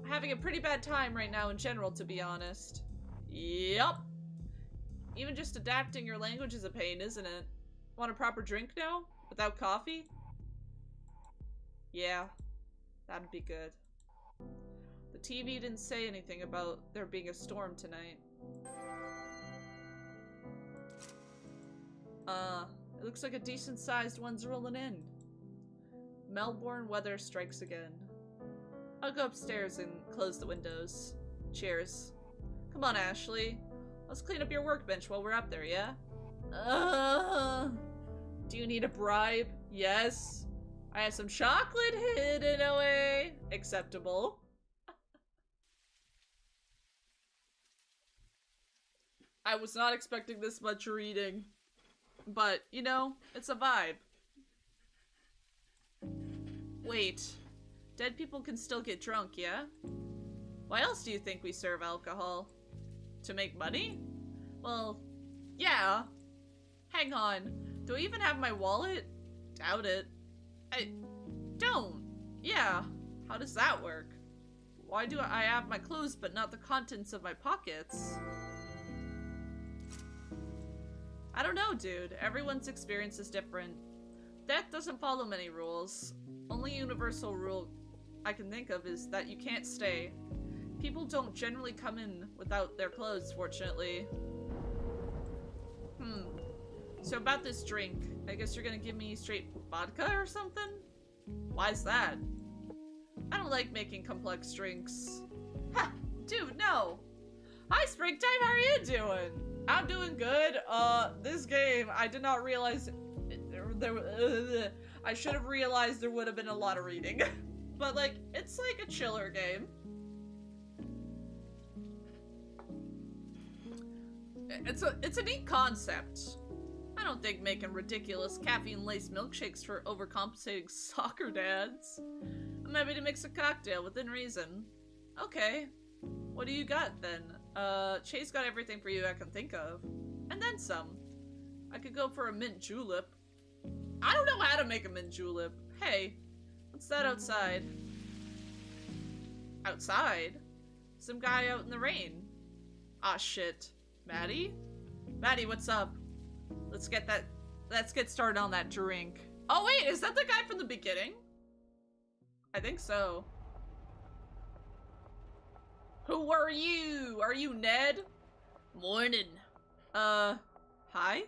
I'm having a pretty bad time right now in general, to be honest. Yup. Even just adapting your language is a pain, isn't it? Want a proper drink now? Without coffee? Yeah, that'd be good. The TV didn't say anything about there being a storm tonight. It looks like a decent-sized one's rolling in. Melbourne weather strikes again. I'll go upstairs and close the windows. Cheers. Come on, Ashley. Let's clean up your workbench while we're up there, yeah? Do you need a bribe? Yes. I have some chocolate hidden away. Acceptable. I was not expecting this much reading. But, you know, it's a vibe. Wait. Dead people can still get drunk, yeah? Why else do you think we serve alcohol? To make money? Well, yeah. Hang on. Do I even have my wallet? Doubt it. I don't. Yeah. How does that work? Why do I have my clothes but not the contents of my pockets? I don't know, dude. Everyone's experience is different. Death doesn't follow many rules. Only universal rule I can think of is that you can't stay. People don't generally come in without their clothes, fortunately. So about this drink, I guess you're gonna give me straight vodka or something? Why's that? I don't like making complex drinks. Ha! Dude, no! Hi, Springtime, how are you doing? I'm doing good. This game, I did not realize I should have realized there would have been a lot of reading. But like, it's like a chiller game. It's a neat concept. I don't think making ridiculous caffeine-laced milkshakes for overcompensating soccer dads. I'm happy to mix a cocktail within reason. Okay. What do you got then? Chase got everything for you I can think of. And then some. I could go for a mint julep. I don't know how to make a mint julep. Hey, what's that outside? Outside? Some guy out in the rain. Ah, shit. Maddie? Maddie, what's up? Let's get started on that drink. Oh wait, is that the guy from the beginning? I think so. Who are you? Are you Ned? Morning. Hi?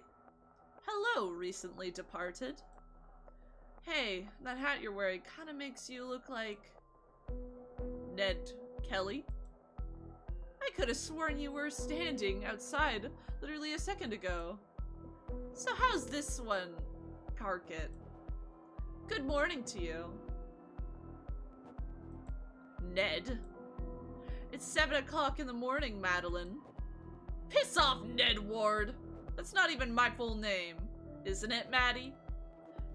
Hello, recently departed. Hey, that hat you're wearing kinda makes you look like... Ned Kelly? I could have sworn you were standing outside literally a second ago. So how's this one, Carkit? Good morning to you. Ned? It's 7 o'clock in the morning, Madeline. Piss off, Ned Ward! That's not even my full name. Isn't it, Maddie?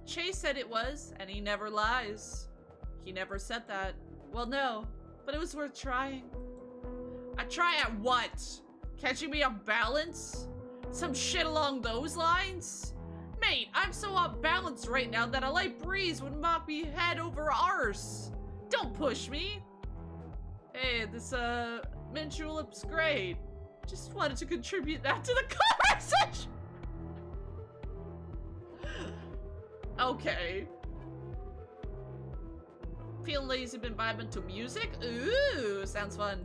Chase said it was, and he never lies. He never said that. Well, no, but it was worth trying. I try at what? Catching me off balance? Some shit along those lines? Wait, I'm so off balance right now that a light breeze would knock me head over arse. Don't push me. Hey, this mint julep's great. Just wanted to contribute that to the conversation. Okay. Feeling lazy, been vibing to music? Ooh, sounds fun.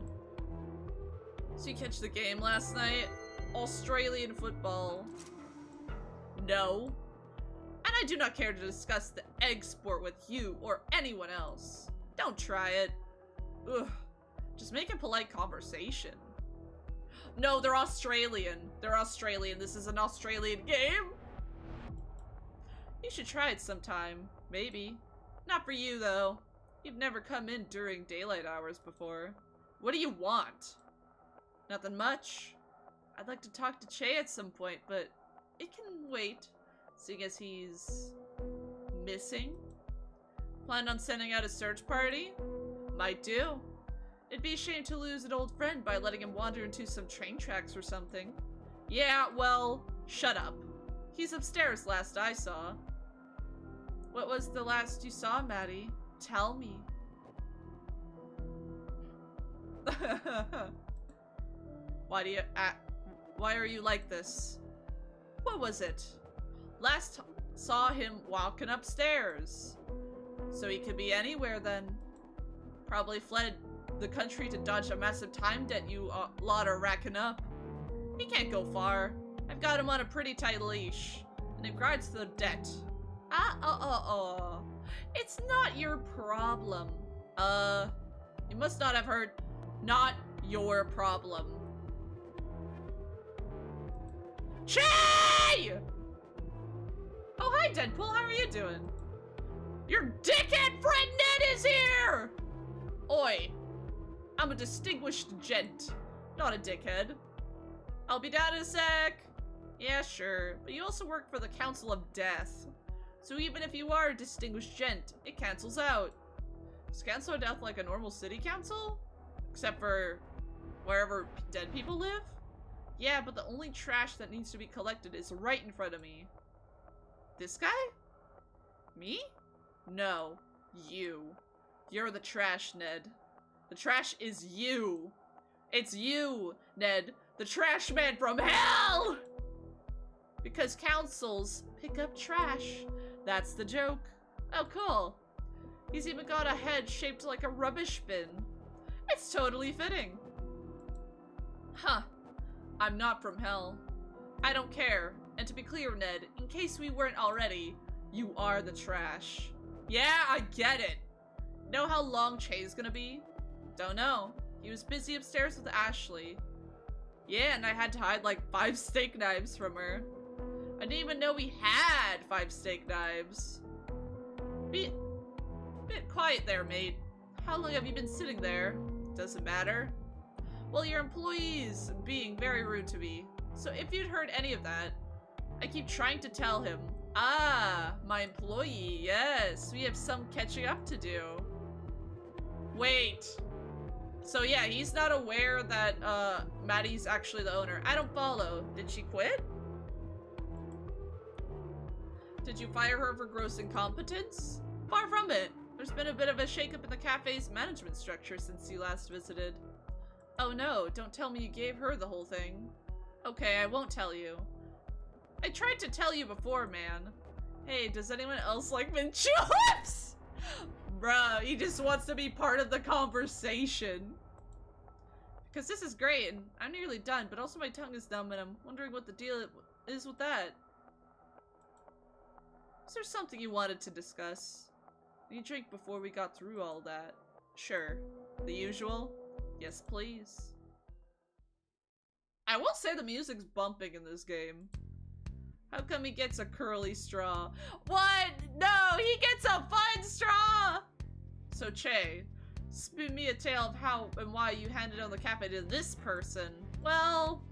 So you catch the game last night? Australian football. No. And I do not care to discuss the egg sport with you or anyone else. Don't try it. Ugh. Just make a polite conversation. No, they're Australian. They're Australian. This is an Australian game. You should try it sometime. Maybe. Not for you, though. You've never come in during daylight hours before. What do you want? Nothing much. I'd like to talk to Che at some point, but it can wait, seeing as he's missing. Planned on sending out a search party? Might do. It'd be a shame to lose an old friend by letting him wander into some train tracks or something. Yeah, well, shut up. He's upstairs last I saw. What was the last you saw, Maddie? Tell me. Why are you like this? What was it? Last saw him walking upstairs. So he could be anywhere then. Probably fled the country to dodge a massive time debt you lot are racking up. He can't go far. I've got him on a pretty tight leash. And in regards to the debt. It's not your problem. You must not have heard. Not your problem. Che! Oh, hi, Deadpool. How are you doing? Your dickhead friend Ned is here! Oi. I'm a distinguished gent, not a dickhead. I'll be down in a sec. Yeah, sure. But you also work for the Council of Death. So even if you are a distinguished gent, it cancels out. Is Council of Death like a normal city council? Except for wherever dead people live? Yeah, but the only trash that needs to be collected is right in front of me. This guy? Me? No. You. You're the trash, Ned. The trash is you. It's you, Ned. The trash man from hell! Because councils pick up trash. That's the joke. Oh, cool. He's even got a head shaped like a rubbish bin. It's totally fitting. Huh. I'm not from hell. I don't care. And to be clear, Ned, in case we weren't already, you are the trash. Yeah, I get it. Know how long Che's gonna be? Don't know. He was busy upstairs with Ashley. Yeah, and I had to hide like 5 steak knives from her. I didn't even know we had 5 steak knives. Bit quiet there, mate. How long have you been sitting there? Doesn't matter. Well, your employee's being very rude to me. So if you'd heard any of that, I keep trying to tell him. Ah, my employee, yes. We have some catching up to do. Wait. So yeah, he's not aware that Maddie's actually the owner. I don't follow. Did she quit? Did you fire her for gross incompetence? Far from it. There's been a bit of a shakeup in the cafe's management structure since you last visited. Oh no, don't tell me you gave her the whole thing. Okay, I won't tell you. I tried to tell you before, man. Hey, does anyone else like mint juleps? Bruh, he just wants to be part of the conversation. Because this is great, and I'm nearly done, but also my tongue is numb, and I'm wondering what the deal is with that. Is there something you wanted to discuss? Did you drink before we got through all that? Sure. The usual? Yes, please. I will say the music's bumping in this game. How come he gets a curly straw? What? No, he gets a fun straw! So Che, spin me a tale of how and why you handed on the cafe to this person. Well,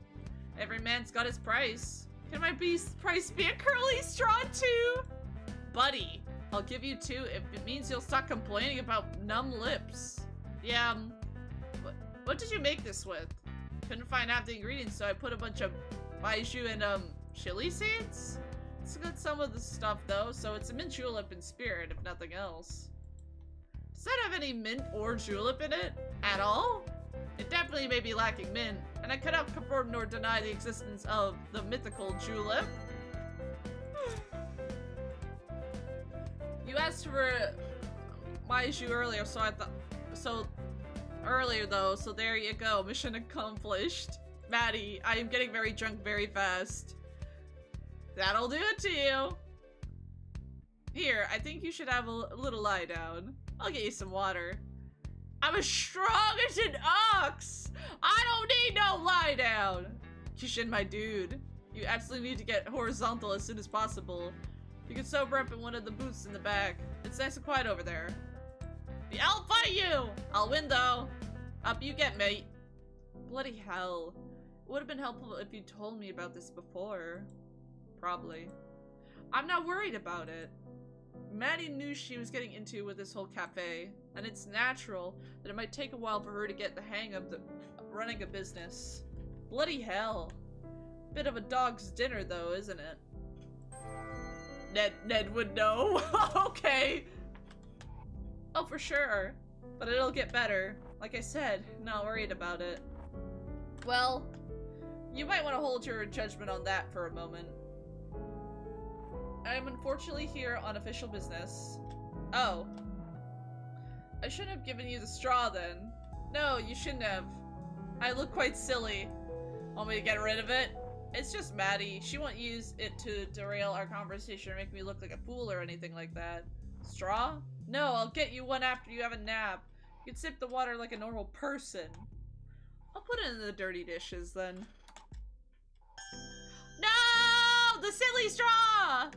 every man's got his price. Can my price be a curly straw too? Buddy, I'll give you 2 if it means you'll stop complaining about numb lips. Yeah, what did you make this with? Couldn't find half the ingredients, so I put a bunch of baijiu and chili seeds? It's got some of the stuff though, so it's a mint julep in spirit, if nothing else. Does that have any mint or julep in it? At all? It definitely may be lacking mint, and I cannot confirm nor deny the existence of the mythical julep. You asked for my jus earlier, so I thought... Earlier though, so there you go. Mission accomplished. Maddie, I am getting very drunk very fast. That'll do it to you. Here, I think you should have a little lie down. I'll get you some water. I'm as strong as an ox! I don't need no lie down! Kishin, my dude. You absolutely need to get horizontal as soon as possible. You can sober up in one of the booths in the back. It's nice and quiet over there. I'll fight you! I'll win though. Up you get, mate. Bloody hell. It would have been helpful if you told me about this before. Probably. I'm not worried about it. Maddie knew she was getting into with this whole cafe, and it's natural that it might take a while for her to get the hang of running a business. Bloody hell. Bit of a dog's dinner though, isn't it? Ned would know. Okay. Oh, for sure. But it'll get better. Like I said, not worried about it. Well, you might want to hold your judgment on that for a moment. I am unfortunately here on official business. Oh. I shouldn't have given you the straw then. No, you shouldn't have. I look quite silly. Want me to get rid of it? It's just Maddie. She won't use it to derail our conversation or make me look like a fool or anything like that. Straw? No, I'll get you one after you have a nap. You can sip the water like a normal person. I'll put it in the dirty dishes then. No! The silly straw!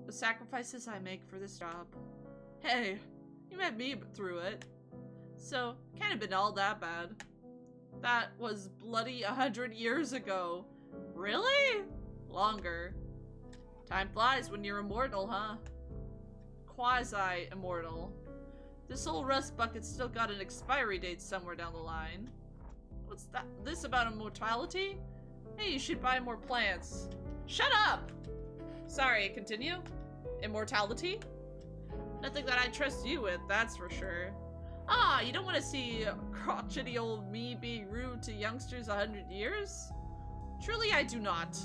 The sacrifices I make for this job. Hey, you met me through it. So, can't have been all that bad. That was bloody 100 years ago. Really? Longer. Time flies when you're immortal, huh? Quasi-immortal. This old rust bucket's still got an expiry date somewhere down the line. What's that? This about immortality? Hey, you should buy more plants. Shut up! Sorry, continue? Immortality? Nothing that I trust you with, that's for sure. Ah, you don't want to see crotchety old me being rude to youngsters 100 years? Truly, I do not.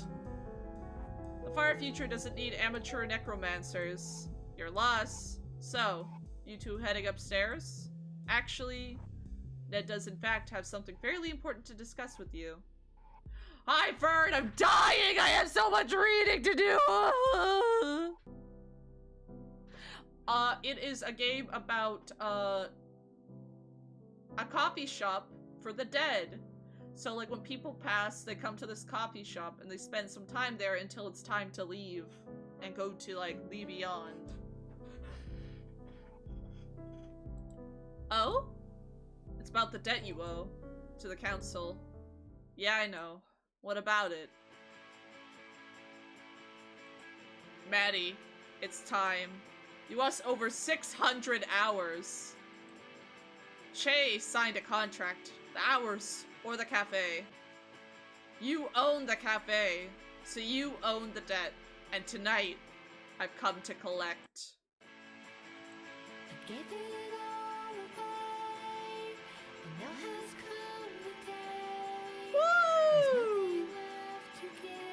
The far future doesn't need amateur necromancers. Your loss. So, you two heading upstairs? Actually, Ned does in fact have something fairly important to discuss with you. Hi, Fern! I'm dying! I have so much reading to do! It is a game about, a coffee shop for the dead. So, like, when people pass, they come to this coffee shop and they spend some time there until it's time to leave and go to, like, the beyond. Oh? It's about the debt you owe to the council. Yeah, I know. What about it? Maddie, it's time. You owe us over 600 hours. Che signed a contract. The hours, or the cafe. You own the cafe, so you own the debt. And tonight, I've come to collect. I gave it all away, and now has come the day. Woo! There's nothing left to give.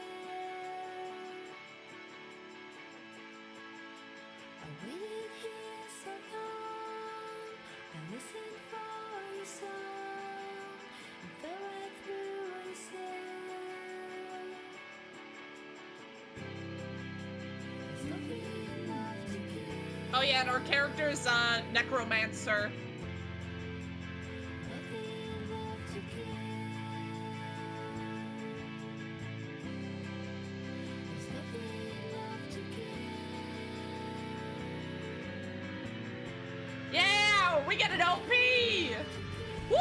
I waited here so long, I listened for your song, and fell right through what you said. There's nothing left to give. Oh yeah, and our character is Necromancer. Nothing left to give. There's nothing left to give. Yeah! We get an OP! Woo!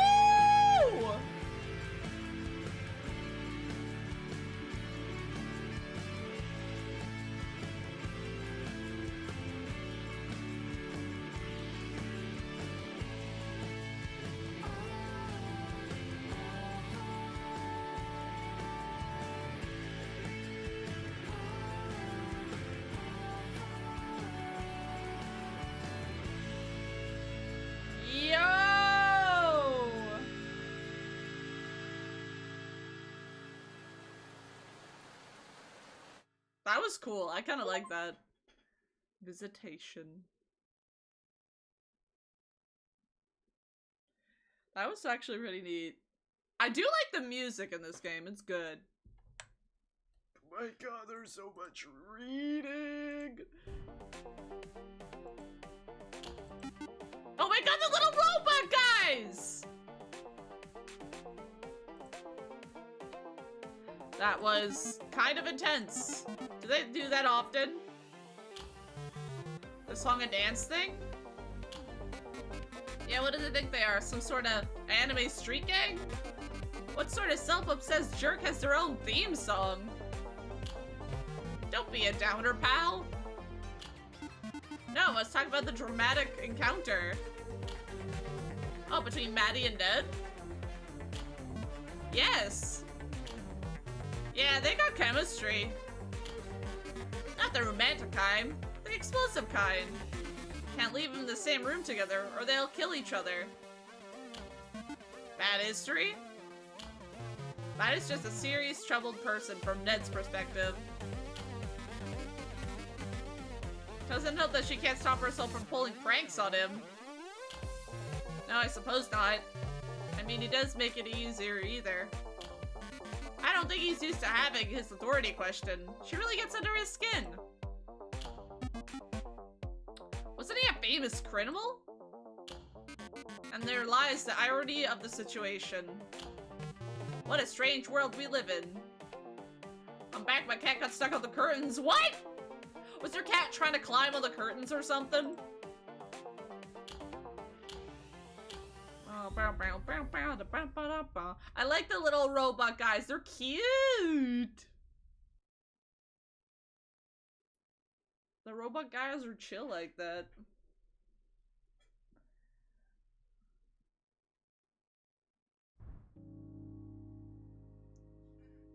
That was cool. I kind of like that. Visitation. That was actually really neat. I do like the music in this game. It's good. Oh my god, there's so much reading. Oh my god, the little robot guys! That was kind of intense. Do they do that often? The song and dance thing? Yeah, what do they think they are? Some sort of anime street gang? What sort of self-obsessed jerk has their own theme song? Don't be a downer, pal. No, let's talk about the dramatic encounter. Oh, between Maddie and Ned? Yes. Yeah, they got chemistry. Not the romantic kind, the explosive kind. Can't leave them in the same room together or they'll kill each other. Bad history? Maddie's just a serious, troubled person from Ned's perspective. Doesn't help that she can't stop herself from pulling pranks on him. No, I suppose not. I mean, he does make it easier either. I don't think he's used to having his authority questioned. She really gets under his skin. Wasn't he a famous criminal? And there lies the irony of the situation. What a strange world we live in. I'm back, my cat got stuck on the curtains. What? Was your cat trying to climb on the curtains or something? I like the little robot guys. They're cute. The robot guys are chill like that.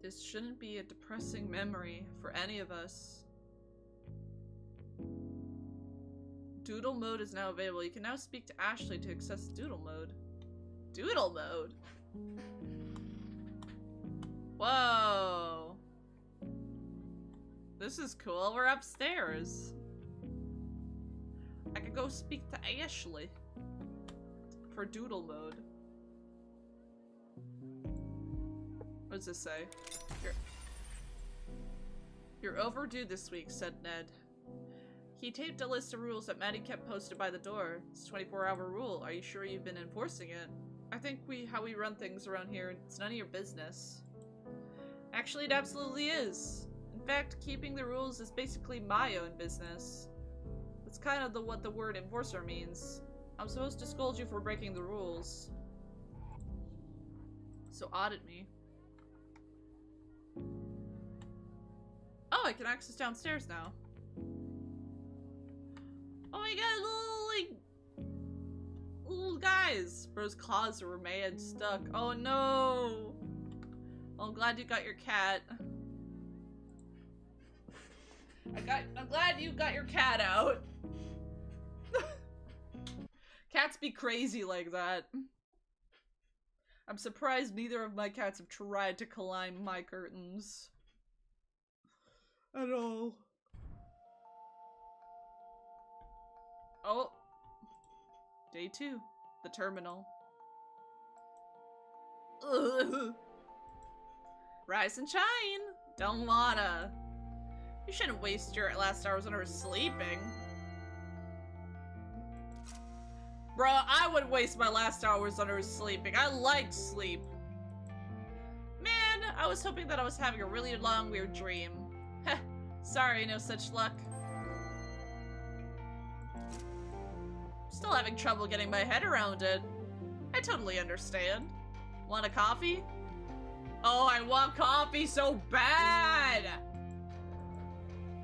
This shouldn't be a depressing memory for any of us. Doodle mode is now available. You can now speak to Ashley to access doodle mode. Doodle mode? Whoa. This is cool. We're upstairs. I could go speak to Ashley for doodle mode. What does this say? You're overdue this week, said Ned. He taped a list of rules that Maddie kept posted by the door. It's a 24-hour rule. Are you sure you've been enforcing it? I think how we run things around here, it's none of your business. Actually, it absolutely is. In fact, keeping the rules is basically my own business. That's kind of what the word enforcer means. I'm supposed to scold you for breaking the rules. So audit me. Oh, I can access downstairs now. Oh my god, little guys. Bro's claws were mad stuck. Oh no. Well, I'm glad you got your cat. I'm glad you got your cat out. Cats be crazy like that. I'm surprised neither of my cats have tried to climb my curtains. At all. Oh. Day 2. The terminal. Ugh. Rise and shine. Don't wanna. You shouldn't waste your last hours on her sleeping. Bruh, I would waste my last hours on her sleeping. I like sleep. Man, I was hoping that I was having a really long, weird dream. Heh, sorry, no such luck. Still having trouble getting my head around it. I totally understand. Want a coffee? Oh, I want coffee so bad!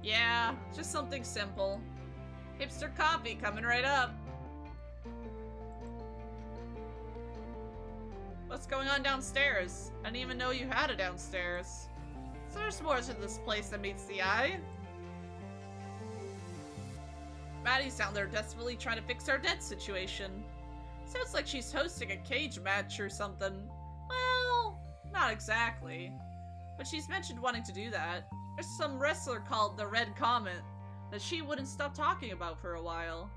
Yeah, just something simple. Hipster coffee coming right up. What's going on downstairs? I didn't even know you had a downstairs. So there's more to this place than meets the eye. Maddie's down there desperately trying to fix our debt situation. Sounds like she's hosting a cage match or something. Well, not exactly. But she's mentioned wanting to do that. There's some wrestler called the Red Comet that she wouldn't stop talking about for a while.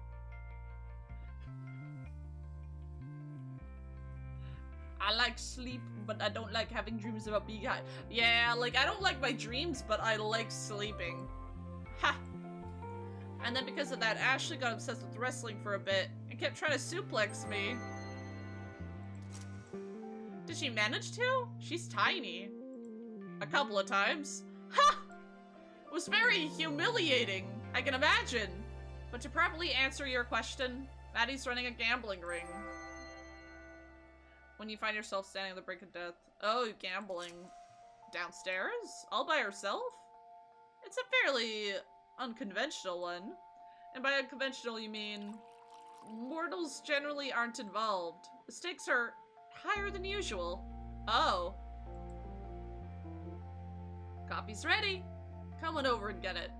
I like sleep, but I don't like having dreams about being high. Yeah, like, I don't like my dreams, but I like sleeping. Ha! And then because of that, Ashley got obsessed with wrestling for a bit and kept trying to suplex me. Did she manage to? She's tiny. A couple of times. Ha! It was very humiliating, I can imagine. But to properly answer your question, Maddie's running a gambling ring. When you find yourself standing on the brink of death. Oh, gambling. Downstairs? All by herself? It's a fairly unconventional one. And by unconventional, you mean mortals generally aren't involved. The stakes are higher than usual. Oh. Coffee's ready. Come on over and get it.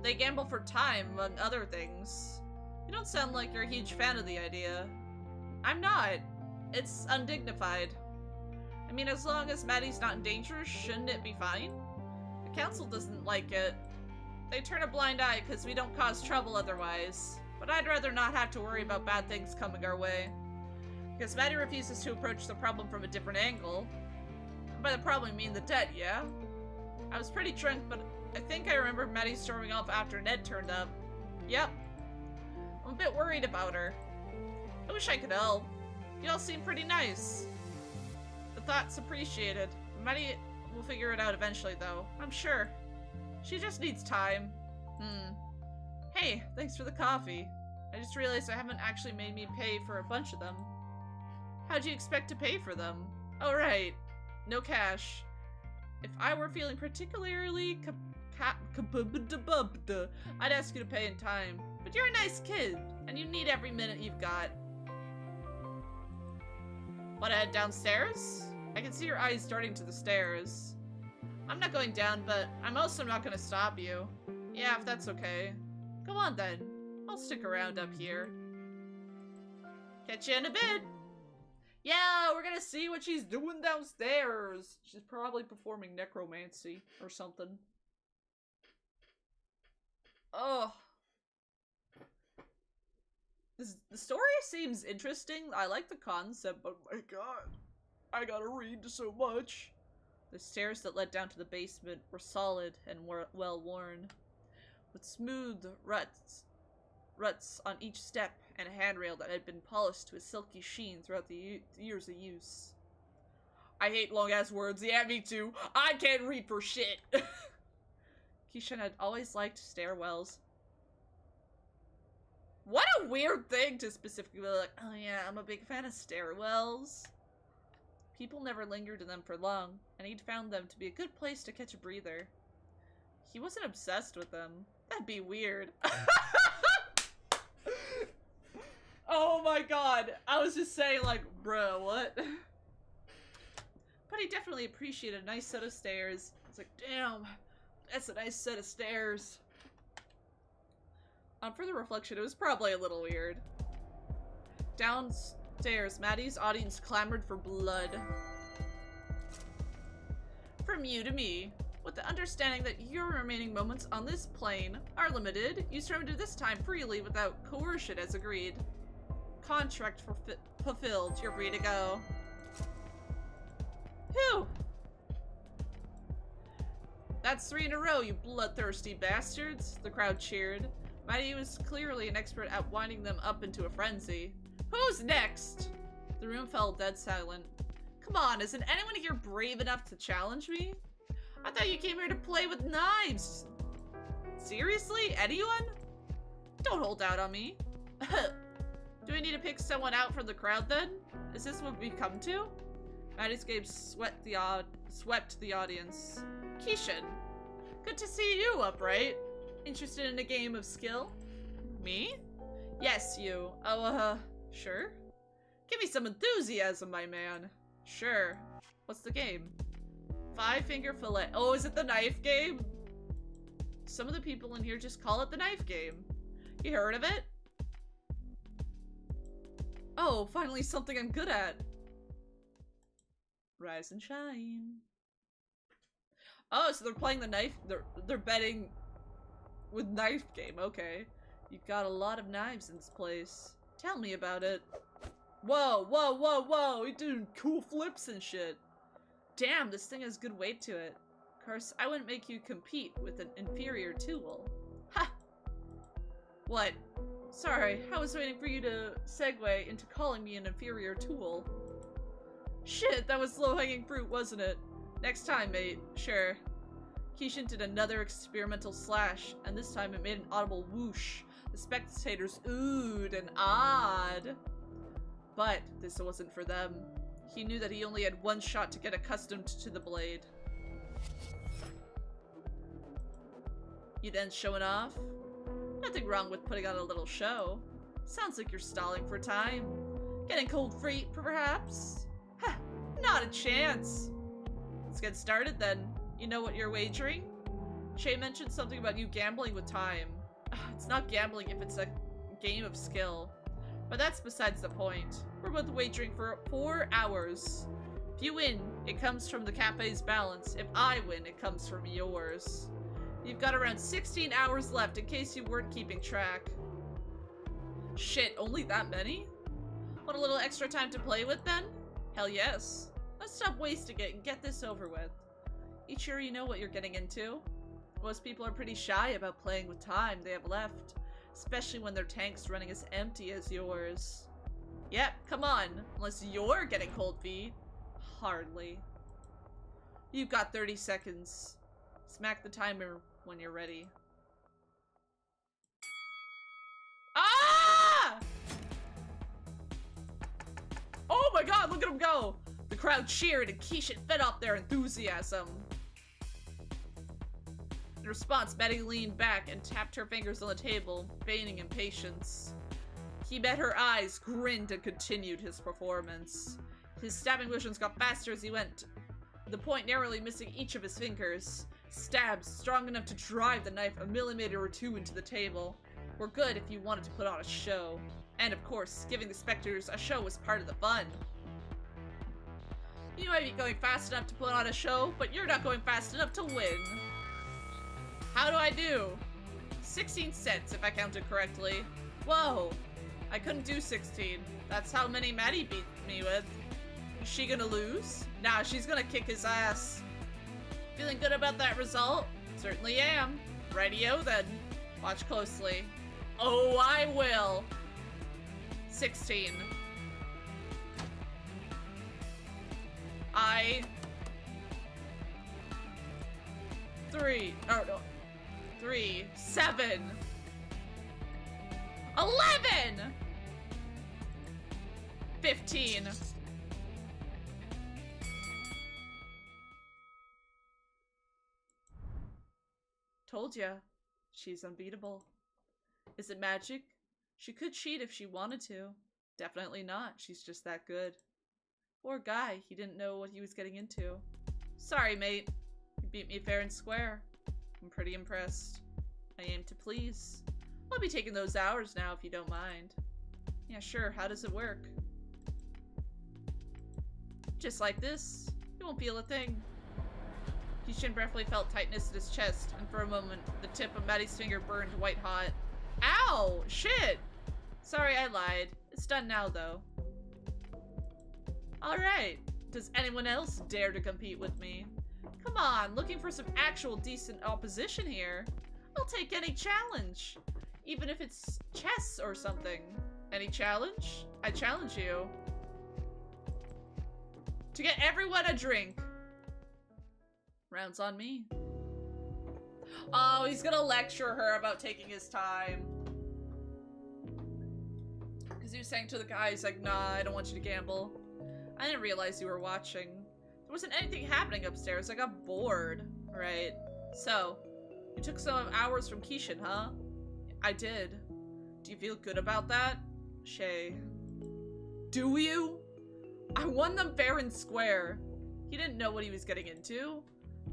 They gamble for time, among other things. You don't sound like you're a huge fan of the idea. I'm not. It's undignified. I mean, as long as Maddie's not in danger, shouldn't it be fine? The council doesn't like it. They turn a blind eye because we don't cause trouble otherwise. But I'd rather not have to worry about bad things coming our way. Because Maddie refuses to approach the problem from a different angle. And by the problem, I mean the debt, yeah? I was pretty drunk, but I think I remember Maddie storming off after Ned turned up. Yep. I'm a bit worried about her. I wish I could help. You all seem pretty nice. The thought's appreciated. Maddie will figure it out eventually, though. I'm sure. She just needs time. Hey, thanks for the coffee. I just realized I haven't actually made me pay for a bunch of them. How'd you expect to pay for them? Oh, right. No cash. If I were feeling particularly I'd ask you to pay in time. But you're a nice kid, and you need every minute you've got. Want to head downstairs? I can see your eyes darting to the stairs. I'm not going down, but I'm also not going to stop you. Yeah, if that's okay. Go on then. I'll stick around up here. Catch you in a bit. Yeah, we're gonna see what she's doing downstairs. She's probably performing necromancy or something. Oh. The story seems interesting. I like the concept, but my god. I gotta read so much. The stairs that led down to the basement were solid and well worn, with smooth ruts on each step and a handrail that had been polished to a silky sheen throughout the years of use. I hate long-ass words. Yeah, me too. I can't read for shit. Keishan had always liked stairwells. What a weird thing to specifically be like, oh yeah, I'm a big fan of stairwells. People never lingered in them for long, and he'd found them to be a good place to catch a breather. He wasn't obsessed with them. That'd be weird. Oh my god. I was just saying, like, bro, what? But he definitely appreciated a nice set of stairs. It's like, damn, that's a nice set of stairs. On further reflection, it was probably a little weird. Downstairs, Maddie's audience clamored for blood. From you to me. With the understanding that your remaining moments on this plane are limited, you surrendered this time freely without coercion as agreed. Contract fulfilled. You're free to go. Whew! That's 3 in a row, you bloodthirsty bastards! The crowd cheered. Maddie was clearly an expert at winding them up into a frenzy. Who's next? The room fell dead silent. Come on, isn't anyone here brave enough to challenge me? I thought you came here to play with knives. Seriously? Anyone? Don't hold out on me. Do we need to pick someone out from the crowd then? Is this what we come to? Maddie's gaze swept the audience. Keishan, good to see you, Upright. Interested in a game of skill? Me? Yes, you. Oh, sure. Give me some enthusiasm, my man. Sure. What's the game? 5-finger fillet. Oh, is it the knife game? Some of the people in here just call it the knife game. You heard of it? Oh, finally something I'm good at. Rise and shine. Oh, so they're playing the knife. They're betting with knife game. Okay. You've got a lot of knives in this place. Tell me about it. Whoa, whoa, whoa, whoa. You're doing cool flips and shit. Damn, this thing has good weight to it. Of course, I wouldn't make you compete with an inferior tool. Ha! What? Sorry, I was waiting for you to segue into calling me an inferior tool. Shit, that was low-hanging fruit, wasn't it? Next time, mate. Sure. Kishin did another experimental slash, and this time it made an audible whoosh. The spectators oohed and ahed. But this wasn't for them. He knew that he only had one shot to get accustomed to the blade. You done showing off? Nothing wrong with putting on a little show. Sounds like you're stalling for time. Getting cold feet, perhaps? Huh, not a chance. Let's get started then. You know what you're wagering? Shay mentioned something about you gambling with time. It's not gambling if it's a game of skill. But that's besides the point. We're both wagering for 4 hours. If you win, it comes from the cafe's balance. If I win, it comes from yours. You've got around 16 hours left in case you weren't keeping track. Shit, only that many? Want a little extra time to play with then? Hell yes. Let's stop wasting it and get this over with. You sure you know what you're getting into? Most people are pretty shy about playing with time they have left, especially when their tank's running as empty as yours. Yep, come on, unless you're getting cold feet. Hardly. You've got 30 seconds. Smack the timer when you're ready. Ah! Oh my god, look at him go! The crowd cheered and Kishin fed off their enthusiasm. In response, Betty leaned back and tapped her fingers on the table, feigning impatience. He met her eyes, grinned, and continued his performance. His stabbing motions got faster as he went, the point narrowly missing each of his fingers. Stabs strong enough to drive the knife a millimeter or two into the table were good if you wanted to put on a show. And of course, giving the spectators a show was part of the fun. You might be going fast enough to put on a show, but you're not going fast enough to win. How do I do? 16 cents if I counted correctly. Whoa, I couldn't do 16. That's how many Maddie beat me with. Is she gonna lose? Nah, she's gonna kick his ass. Feeling good about that result? Certainly am. Rightio then. Watch closely. Oh, I will. 16. Three, 7, 11, 15. Told ya, she's unbeatable. Is it magic? She could cheat if she wanted to. Definitely not, she's just that good. Poor guy, he didn't know what he was getting into. Sorry, mate. You beat me fair and square. I'm pretty impressed. I aim to please. I'll be taking those hours now if you don't mind. Yeah, sure. How does it work? Just like this. You won't feel a thing. Kishin briefly felt tightness in his chest, and for a moment, the tip of Maddie's finger burned white hot. Ow! Shit! Sorry, I lied. It's done now, though. Alright. Does anyone else dare to compete with me? Come on, looking for some actual decent opposition here. I'll take any challenge. Even if it's chess or something. Any challenge? I challenge you. To get everyone a drink. Rounds on me. Oh, he's gonna lecture her about taking his time. Because he was saying to the guy, he's like, nah, I don't want you to gamble. I didn't realize you were watching. There wasn't anything happening upstairs. I got bored. Right. So, you took some hours from Kishin, huh? I did. Do you feel good about that? Shay. Do you? I won them fair and square. He didn't know what he was getting into.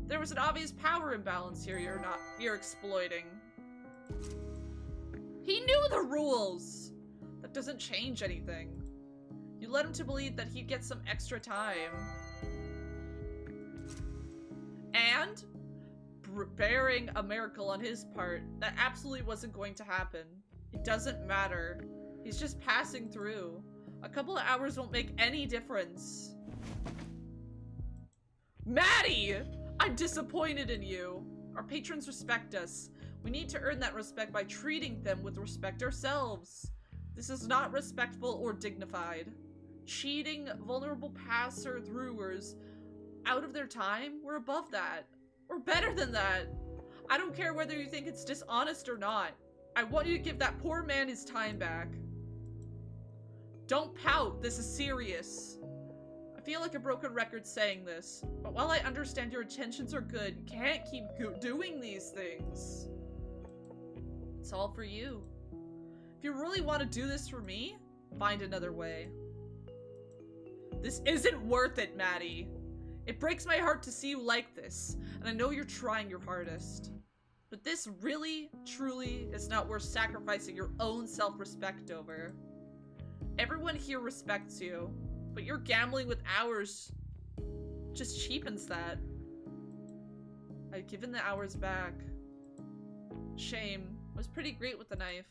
There was an obvious power imbalance here you're exploiting. He knew the rules! That doesn't change anything. You led him to believe that he'd get some extra time. And bearing a miracle on his part, that absolutely wasn't going to happen. It doesn't matter. He's just passing through. A couple of hours won't make any difference. Maddie! I'm disappointed in you. Our patrons respect us. We need to earn that respect by treating them with respect ourselves. This is not respectful or dignified. Cheating vulnerable passer-throughers out of their time? We're above that. We're better than that. I don't care whether you think it's dishonest or not. I want you to give that poor man his time back. Don't pout. This is serious. I feel like a broken record saying this, but while I understand your intentions are good, you can't keep doing these things. It's all for you. If you really want to do this for me, find another way. This isn't worth it, Maddie. It breaks my heart to see you like this, and I know you're trying your hardest. But this really, truly is not worth sacrificing your own self-respect over. Everyone here respects you, but your gambling with hours just cheapens that. I've given the hours back. Shame. I was pretty great with the knife.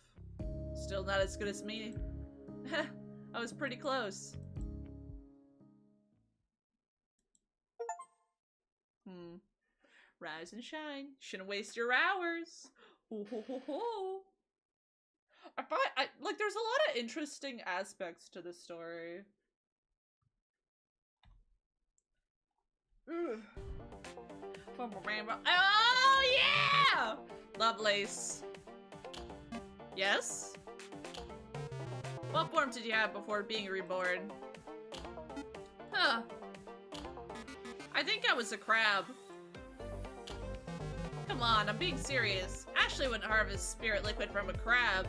Still not as good as me. I was pretty close. Rise and shine. Shouldn't waste your hours. Ho ho ho ho. Like, there's a lot of interesting aspects to the story. Ugh. Oh yeah! Lovelace. Yes? What form did you have before being reborn? Huh. I think I was a crab. Come on, I'm being serious. Ashley wouldn't harvest spirit liquid from a crab.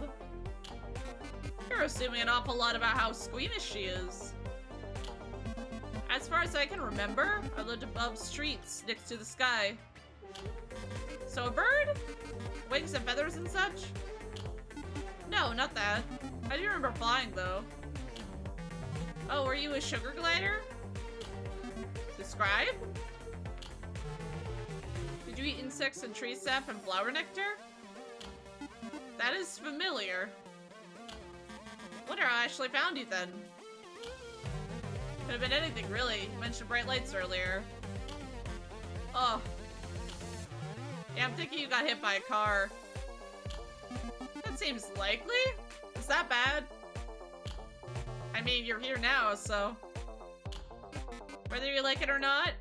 You're assuming an awful lot about how squeamish she is. As far as I can remember, I lived above streets next to the sky. So a bird? Wings and feathers and such? No, not that. I do remember flying, though. Oh, were you a sugar glider? Describe? Did you eat insects and tree sap and flower nectar? That is familiar. Wonder how Ashley found you then. Could have been anything, really. You mentioned bright lights earlier. Oh. Yeah, I'm thinking you got hit by a car. That seems likely? Is that bad? I mean, you're here now, so... Whether you like it or not...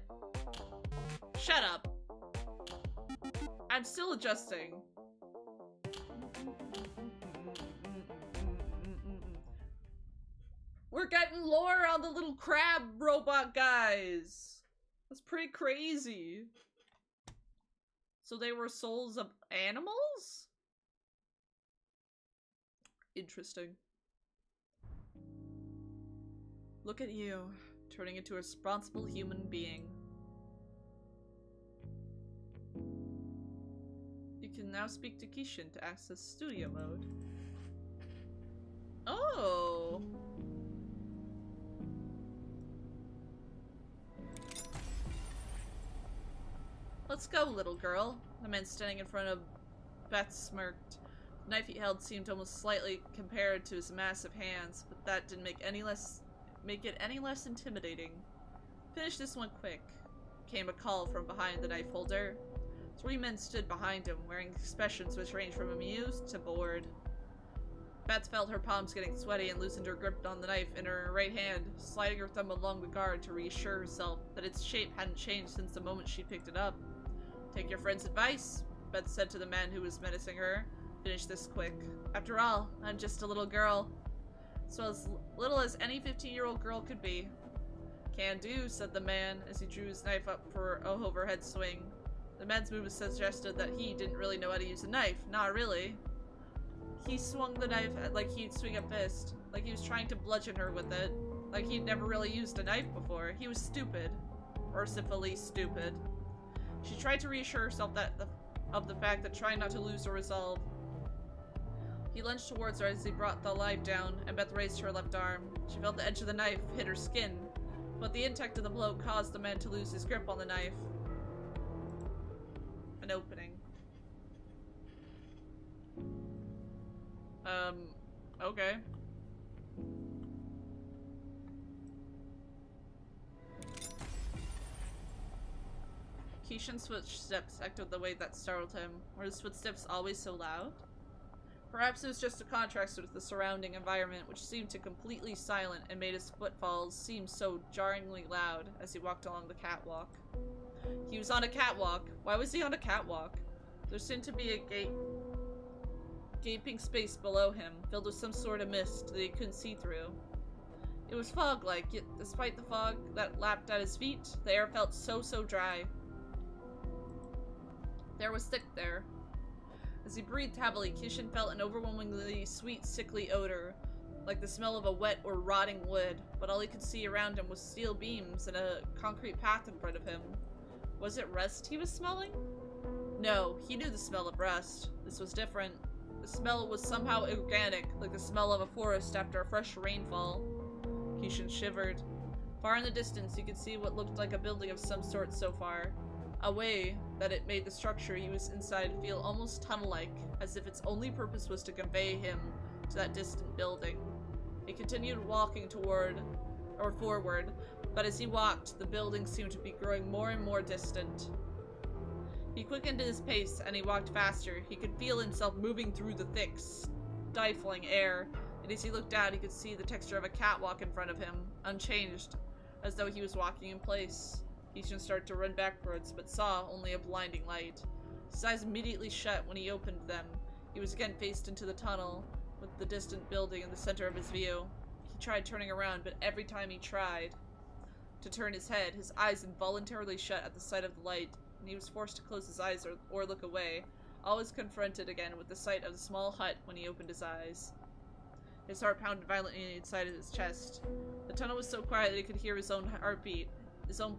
Shut up. I'm still adjusting. We're getting lore on the little crab robot guys. That's pretty crazy. So they were souls of animals? Interesting. Look at you, turning into a responsible human being. You can now speak to Kishin to access studio mode. Oh! Let's go, little girl. The man standing in front of Beth smirked. The knife he held seemed almost slightly compared to his massive hands, but that didn't make it any less intimidating. Finish this one quick. Came a call from behind the knife holder. 3 men stood behind him, wearing expressions which ranged from amused to bored. Beth felt her palms getting sweaty and loosened her grip on the knife in her right hand, sliding her thumb along the guard to reassure herself that its shape hadn't changed since the moment she picked it up. Take your friend's advice, Beth said to the man who was menacing her. Finish this quick. After all, I'm just a little girl. So as little as any 15-year-old girl could be. Can do, said the man as he drew his knife up for a overhead swing. The man's movement suggested that he didn't really know how to use a knife. Not really. He swung the knife like he'd swing a fist, like he was trying to bludgeon her with it, like he'd never really used a knife before. He was stupid. Mercifully stupid. She tried to reassure herself of the fact that trying not to lose her resolve. He lunged towards her as he brought the knife down, and Beth raised her left arm. She felt the edge of the knife hit her skin, but the impact of the blow caused the man to lose his grip on the knife. opening. Okay. Keishan's footsteps echoed the way that startled him. Were his footsteps always so loud? Perhaps it was just a contrast with the surrounding environment, which seemed to completely silent and made his footfalls seem so jarringly loud as he walked along the catwalk. He was on a catwalk. Why was he on a catwalk? There seemed to be a gaping space below him, filled with some sort of mist that he couldn't see through. It was fog-like, yet despite the fog that lapped at his feet, the air felt so dry. The air was thick there. As he breathed heavily, Kishin felt an overwhelmingly sweet, sickly odor, like the smell of a wet or rotting wood, but all he could see around him was steel beams and a concrete path in front of him. Was it rust he was smelling? No, he knew the smell of rust. This was different. The smell was somehow organic, like the smell of a forest after a fresh rainfall. Kishin shivered. Far in the distance, he could see what looked like a building of some sort so far. A way that it made the structure he was inside feel almost tunnel-like, as if its only purpose was to convey him to that distant building. He continued walking forward, but as he walked, the building seemed to be growing more and more distant. He quickened his pace and he walked faster. He could feel himself moving through the thick, stifling air, and as he looked out, he could see the texture of a catwalk in front of him, unchanged, as though he was walking in place. Kishin started to run backwards, but saw only a blinding light. His eyes immediately shut when he opened them. He was again faced into the tunnel, with the distant building in the center of his view. He tried turning around, but every time he tried to turn his head, his eyes involuntarily shut at the sight of the light, and he was forced to close his eyes or look away, always confronted again with the sight of the small hut when he opened his eyes. His heart pounded violently inside of his chest. The tunnel was so quiet that he could hear his own heartbeat, his own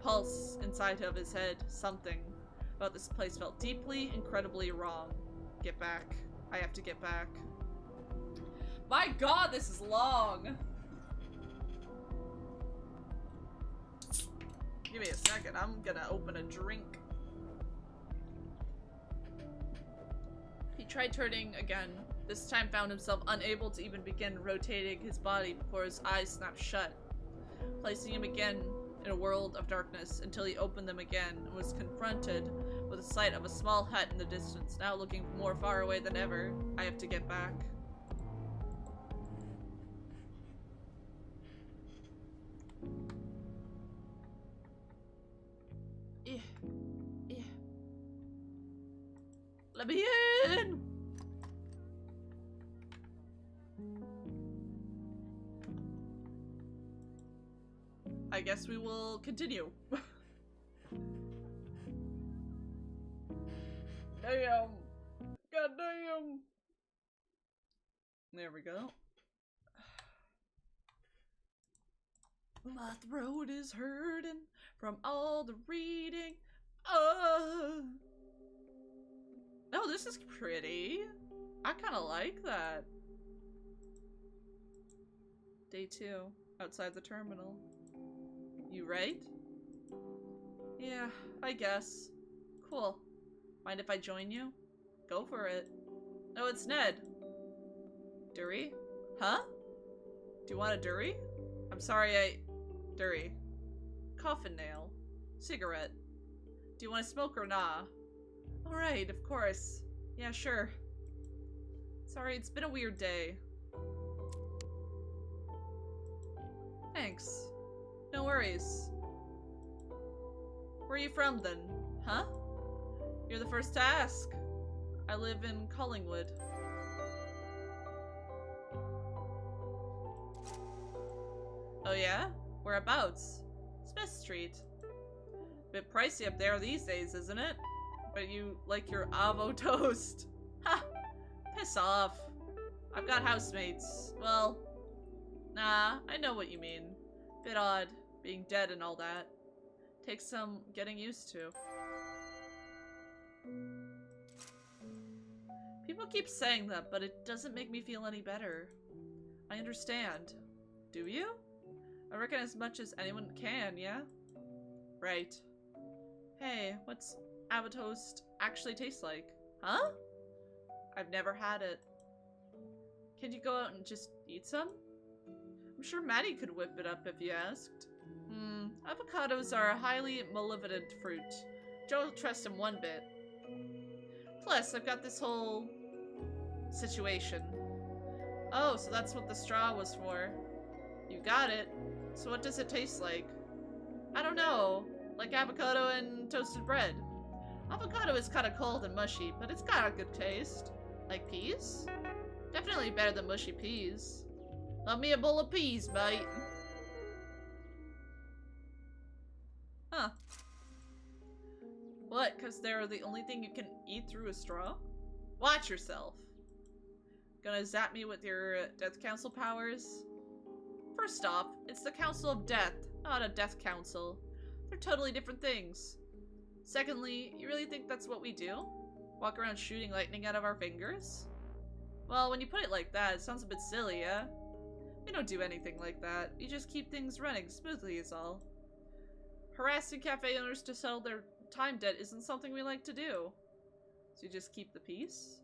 pulse inside of his head. Something about this place felt deeply, incredibly wrong. Get back. I have to get back. My god, this is long! Give me a second, I'm gonna open a drink. He tried turning again. This time found himself unable to even begin rotating his body before his eyes snapped shut, placing him again in a world of darkness until he opened them again and was confronted with the sight of a small hut in the distance, now looking more far away than ever. I have to get back. Let me in! I guess we will continue. Damn. God damn. There we go. My throat is hurting from all the reading. Oh, this is pretty. I kind of like that. Day 2, outside the terminal. You right? Yeah, I guess. Cool. Mind if I join you? Go for it. Oh, it's Ned. Dury? Huh? Do you want a Dury? I'm sorry, Dury. Coffin nail. Cigarette. Do you want to smoke or nah? Alright, of course. Yeah, sure. Sorry, it's been a weird day. Thanks. No worries. Where are you from then? Huh? You're the first to ask. I live in Collingwood. Oh yeah? Whereabouts? Smith Street. Bit pricey up there these days, isn't it? But you like your avo toast. Ha! Piss off. I've got housemates. Well, nah, I know what you mean. Bit odd, being dead and all that. Takes some getting used to. People keep saying that, but it doesn't make me feel any better. I understand. Do you? I reckon as much as anyone can, yeah? Right. Hey, what's Avatoast actually tastes like? Huh? I've never had it. Can you go out and just eat some? I'm sure Maddie could whip it up if you asked. Avocados are a highly malevolent fruit. Don't trust him one bit. Plus, I've got this whole situation. Oh, so that's what the straw was for. You got it. So what does it taste like? I don't know. Like avocado and toasted bread. Avocado is kind of cold and mushy, but it's got a good taste. Like peas? Definitely better than mushy peas. Love me a bowl of peas, mate. Huh. What? Because they're the only thing you can eat through a straw? Watch yourself. Gonna zap me with your Death Council powers? First off, it's the Council of Death, not a Death Council. They're totally different things. Secondly, you really think that's what we do? Walk around shooting lightning out of our fingers? Well, when you put it like that, it sounds a bit silly, yeah? We don't do anything like that. We just keep things running smoothly is all. Harassing cafe owners to settle their time debt isn't something we like to do. So you just keep the peace?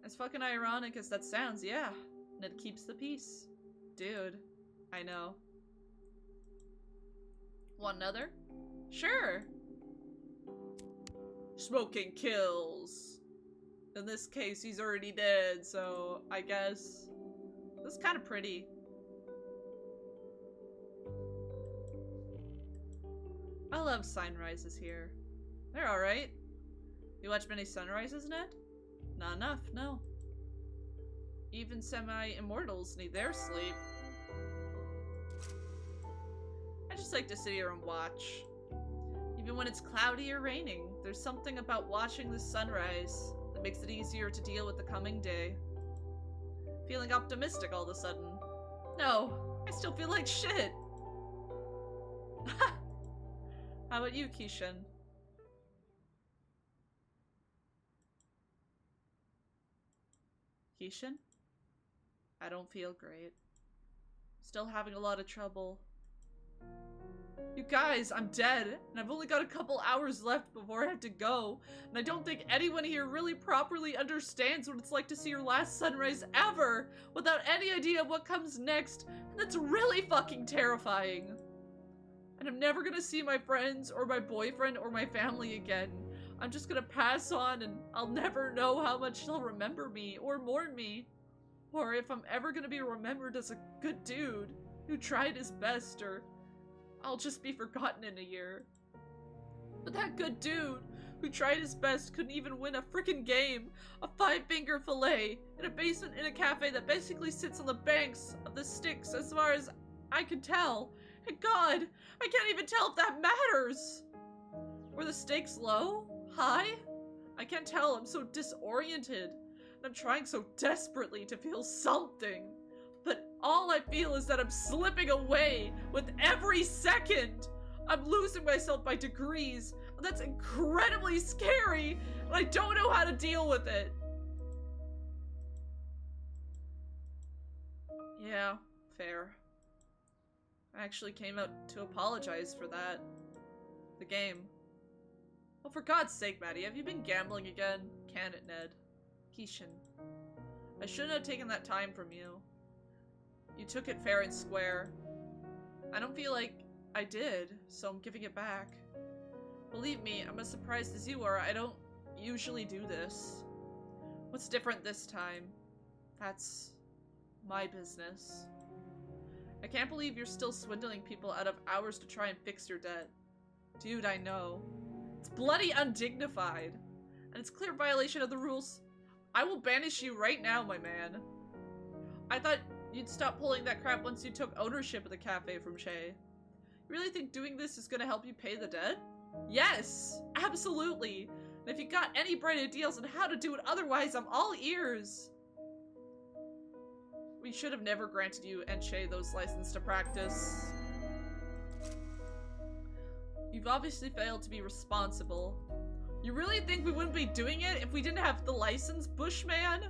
As fucking ironic as that sounds, yeah. And it keeps the peace. Dude, I know. Want another? Sure! Smoking kills. In this case, he's already dead, so I guess... That's kind of pretty. I love sunrises here. They're alright. You watch many sunrises, Ned? Not enough, no. Even semi-immortals need their sleep. I just like to sit here and watch. Even when it's cloudy or raining, there's something about watching the sunrise that makes it easier to deal with the coming day. Feeling optimistic all of a sudden. No, I still feel like shit. How about you, Keishan? Keishan? I don't feel great. Still having a lot of trouble. You guys, I'm dead, and I've only got a couple hours left before I have to go, and I don't think anyone here really properly understands what it's like to see your last sunrise ever, without any idea of what comes next, and that's really fucking terrifying. And I'm never gonna see my friends, or my boyfriend, or my family again. I'm just gonna pass on, and I'll never know how much they'll remember me, or mourn me. Or if I'm ever gonna be remembered as a good dude who tried his best, or I'll just be forgotten in a year. But that good dude who tried his best couldn't even win a frickin' game, a 5-finger fillet, in a basement in a cafe that basically sits on the banks of the Styx as far as I can tell. And God, I can't even tell if that matters! Were the stakes low? High? I can't tell, I'm so disoriented. And I'm trying so desperately to feel something. But all I feel is that I'm slipping away with every second. I'm losing myself by degrees, and that's incredibly scary, and I don't know how to deal with it. Yeah, fair. I actually came out to apologize for that. The game. Well, for God's sake, Maddie, have you been gambling again? Can it, Ned? Keishan. I shouldn't have taken that time from you. You took it fair and square. I don't feel like I did, so I'm giving it back. Believe me, I'm as surprised as you are. I don't usually do this. What's different this time? That's my business. I can't believe you're still swindling people out of hours to try and fix your debt. Dude, I know. It's bloody undignified. And it's clear violation of the rules. I will banish you right now, my man. I thought you'd stop pulling that crap once you took ownership of the cafe from Shay. You really think doing this is gonna help you pay the debt? Yes! Absolutely! And if you got any bright ideas on how to do it otherwise, I'm all ears! We should have never granted you and Shay those license to practice. You've obviously failed to be responsible. You really think we wouldn't be doing it if we didn't have the license, Bushman?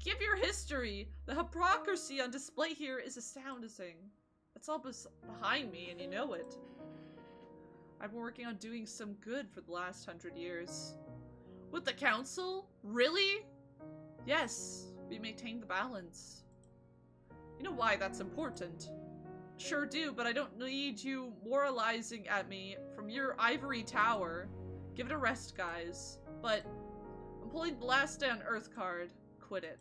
Give your history. The hypocrisy on display here is astounding. It's all behind me and you know it. I've been working on doing some good for the last 100 years. With the council? Really? Yes, we maintain the balance. You know why that's important? Sure do, but I don't need you moralizing at me from your ivory tower. Give it a rest, guys. But I'm pulling the last day on Earth card. Quit it.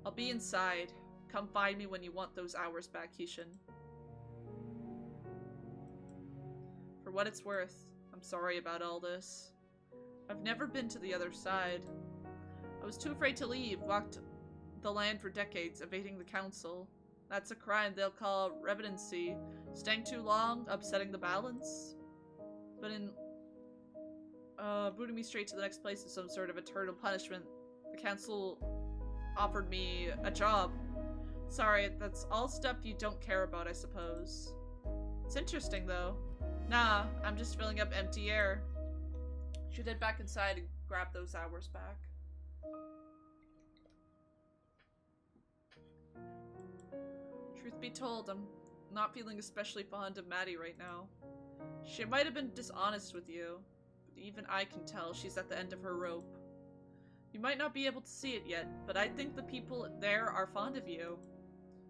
I'll be inside. Come find me when you want those hours back, Kishin. For what it's worth, I'm sorry about all this. I've never been to the other side. I was too afraid to leave, walked the land for decades, evading the council. That's a crime they'll call revenancy. Staying too long, upsetting the balance. But in booting me straight to the next place is some sort of eternal punishment. The council offered me a job. Sorry, that's all stuff you don't care about, I suppose. It's interesting, though. Nah, I'm just filling up empty air. Should head back inside and grab those hours back. Truth be told, I'm not feeling especially fond of Maddie right now. She might have been dishonest with you, but even I can tell she's at the end of her rope. You might not be able to see it yet, but I think the people there are fond of you.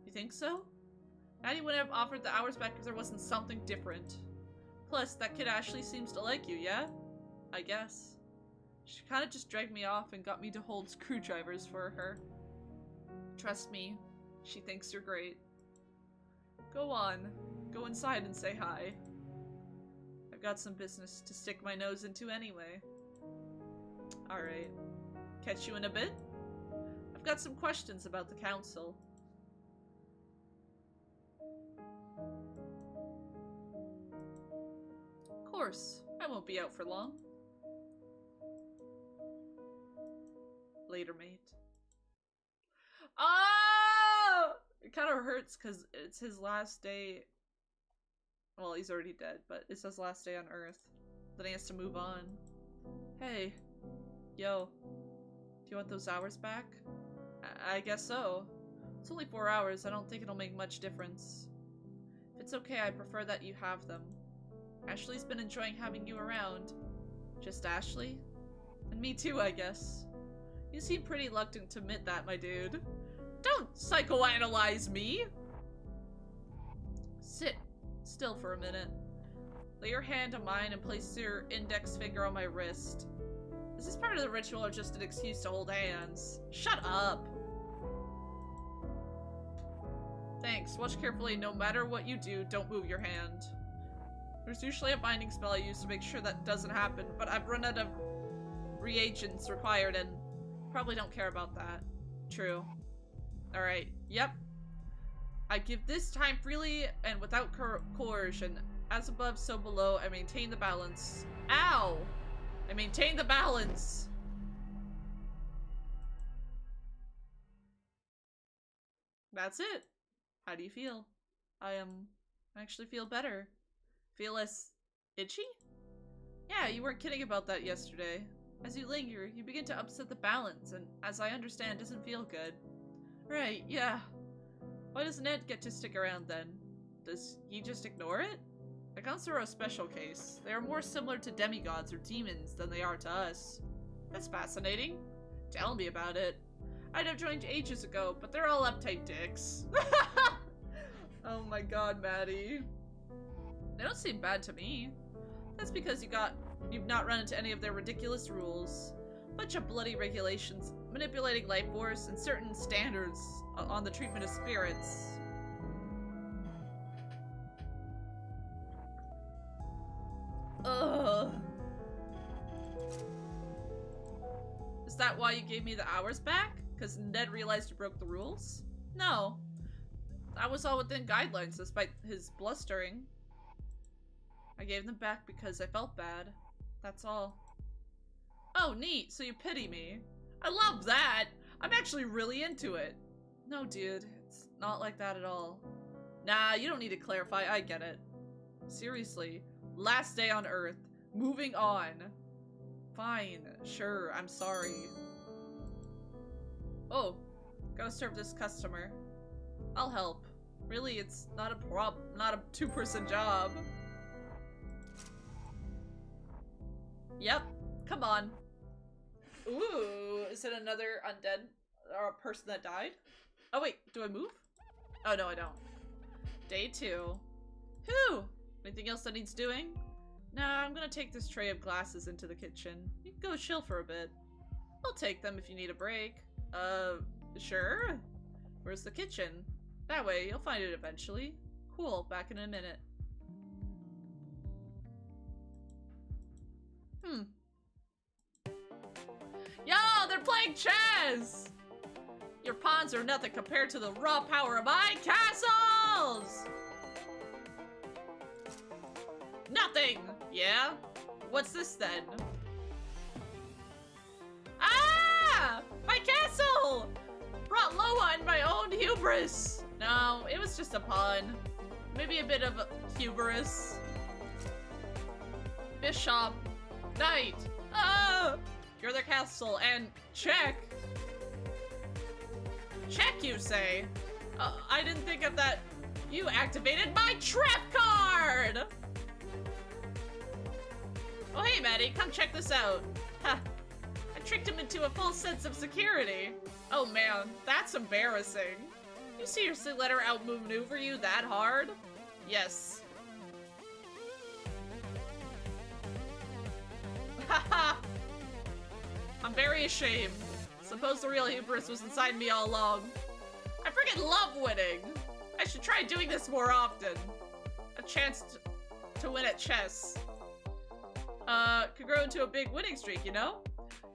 You think so? Maddie wouldn't have offered the hours back if there wasn't something different. Plus, that kid Ashley seems to like you, yeah? I guess. She kinda just dragged me off and got me to hold screwdrivers for her. Trust me, she thinks you're great. Go on. Go inside and say hi. I've got some business to stick my nose into anyway. Alright. Catch you in a bit? I've got some questions about the council. Of course. I won't be out for long. Later, mate. Oh! It kind of hurts because it's his last day. Well, he's already dead, but it's his last day on Earth. Then he has to move on. Hey. Yo. Do you want those hours back? I guess so. It's only 4 hours. I don't think it'll make much difference. If it's okay, I prefer that you have them. Ashley's been enjoying having you around. Just Ashley? And me too, I guess. You seem pretty reluctant to admit that, my dude. Don't psychoanalyze me! Sit still for a minute. Lay your hand on mine and place your index finger on my wrist. Is this part of the ritual or just an excuse to hold hands? Shut up! Thanks. Watch carefully. No matter what you do, don't move your hand. There's usually a binding spell I use to make sure that doesn't happen, but I've run out of reagents required and probably don't care about that. True. Alright. Yep. I give this time freely and without coercion. As above, so below. I maintain the balance. Ow! I maintain the balance! That's it. How do you feel? I actually feel better. Feel less itchy? Yeah, you weren't kidding about that yesterday. As you linger, you begin to upset the balance, and as I understand, doesn't feel good. Right, yeah. Why does Ned get to stick around then? Does he just ignore it? The Council are a special case. They are more similar to demigods or demons than they are to us. That's fascinating. Tell me about it. I'd have joined ages ago, but they're all uptight dicks. Oh my god, Maddie. They don't seem bad to me. That's because you've not run into any of their ridiculous rules. Bunch of bloody regulations, manipulating life force, and certain standards on the treatment of spirits. Ugh. Is that why you gave me the hours back? Because Ned realized you broke the rules? No. That was all within guidelines, despite his blustering. I gave them back because I felt bad. That's all. Oh, neat. So you pity me. I love that. I'm actually really into it. No, dude. It's not like that at all. Nah, you don't need to clarify. I get it. Seriously. Last day on Earth. Moving on. Fine. Sure. I'm sorry. Oh. Gotta serve this customer. I'll help. Really, it's not a two-person job. Yep, come on. Ooh, is it another undead or a person that died? Oh wait, do I move? Oh no, I don't. Day 2. Whew! Anything else that needs doing? Nah, I'm gonna take this tray of glasses into the kitchen. You can go chill for a bit. I'll take them if you need a break. Sure? Where's the kitchen? That way, you'll find it eventually. Cool, back in a minute. Yo, they're playing chess! Your pawns are nothing compared to the raw power of my castles! Nothing! Yeah? What's this then? Ah! My castle! Brought low on my own hubris! No, it was just a pawn. Maybe a bit of hubris. Bishop. Knight. Ah! You're the castle and check! Check, you say? I didn't think of that. You activated my trap card! Oh hey, Maddie, come check this out. Ha! I tricked him into a false sense of security. Oh man, that's embarrassing. You seriously let her outmaneuver you that hard? Yes. Haha! I'm very ashamed. Suppose the real hubris was inside me all along. I freaking love winning! I should try doing this more often. A chance to win at chess. Could grow into a big winning streak, you know?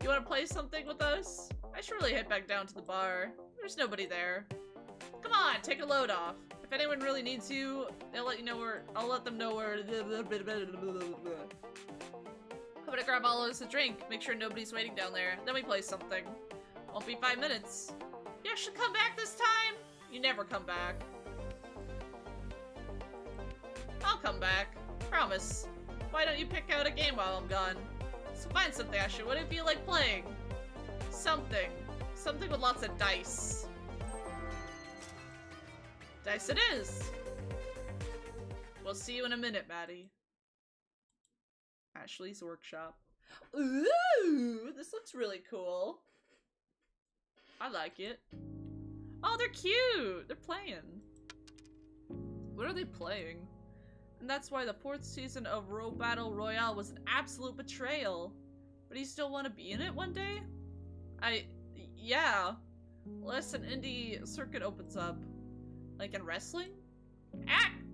You wanna play something with us? I should really head back down to the bar. There's nobody there. Come on, take a load off. If anyone really needs you, they'll let you know where- I'll let them know where- I'm gonna grab all of us a drink, make sure nobody's waiting down there, then we play something. Won't be 5 minutes. You should come back this time? You never come back. I'll come back. Promise. Why don't you pick out a game while I'm gone? So find something, Asher. What do you feel like playing? Something. Something with lots of dice. Dice it is! We'll see you in a minute, Maddie. Ashley's workshop. Ooh! This looks really cool. I like it. Oh, they're cute! They're playing. What are they playing? And that's why the 4th season of Row Battle Royale was an absolute betrayal. But you still want to be in it one day? Yeah. Unless an indie circuit opens up. Like in wrestling?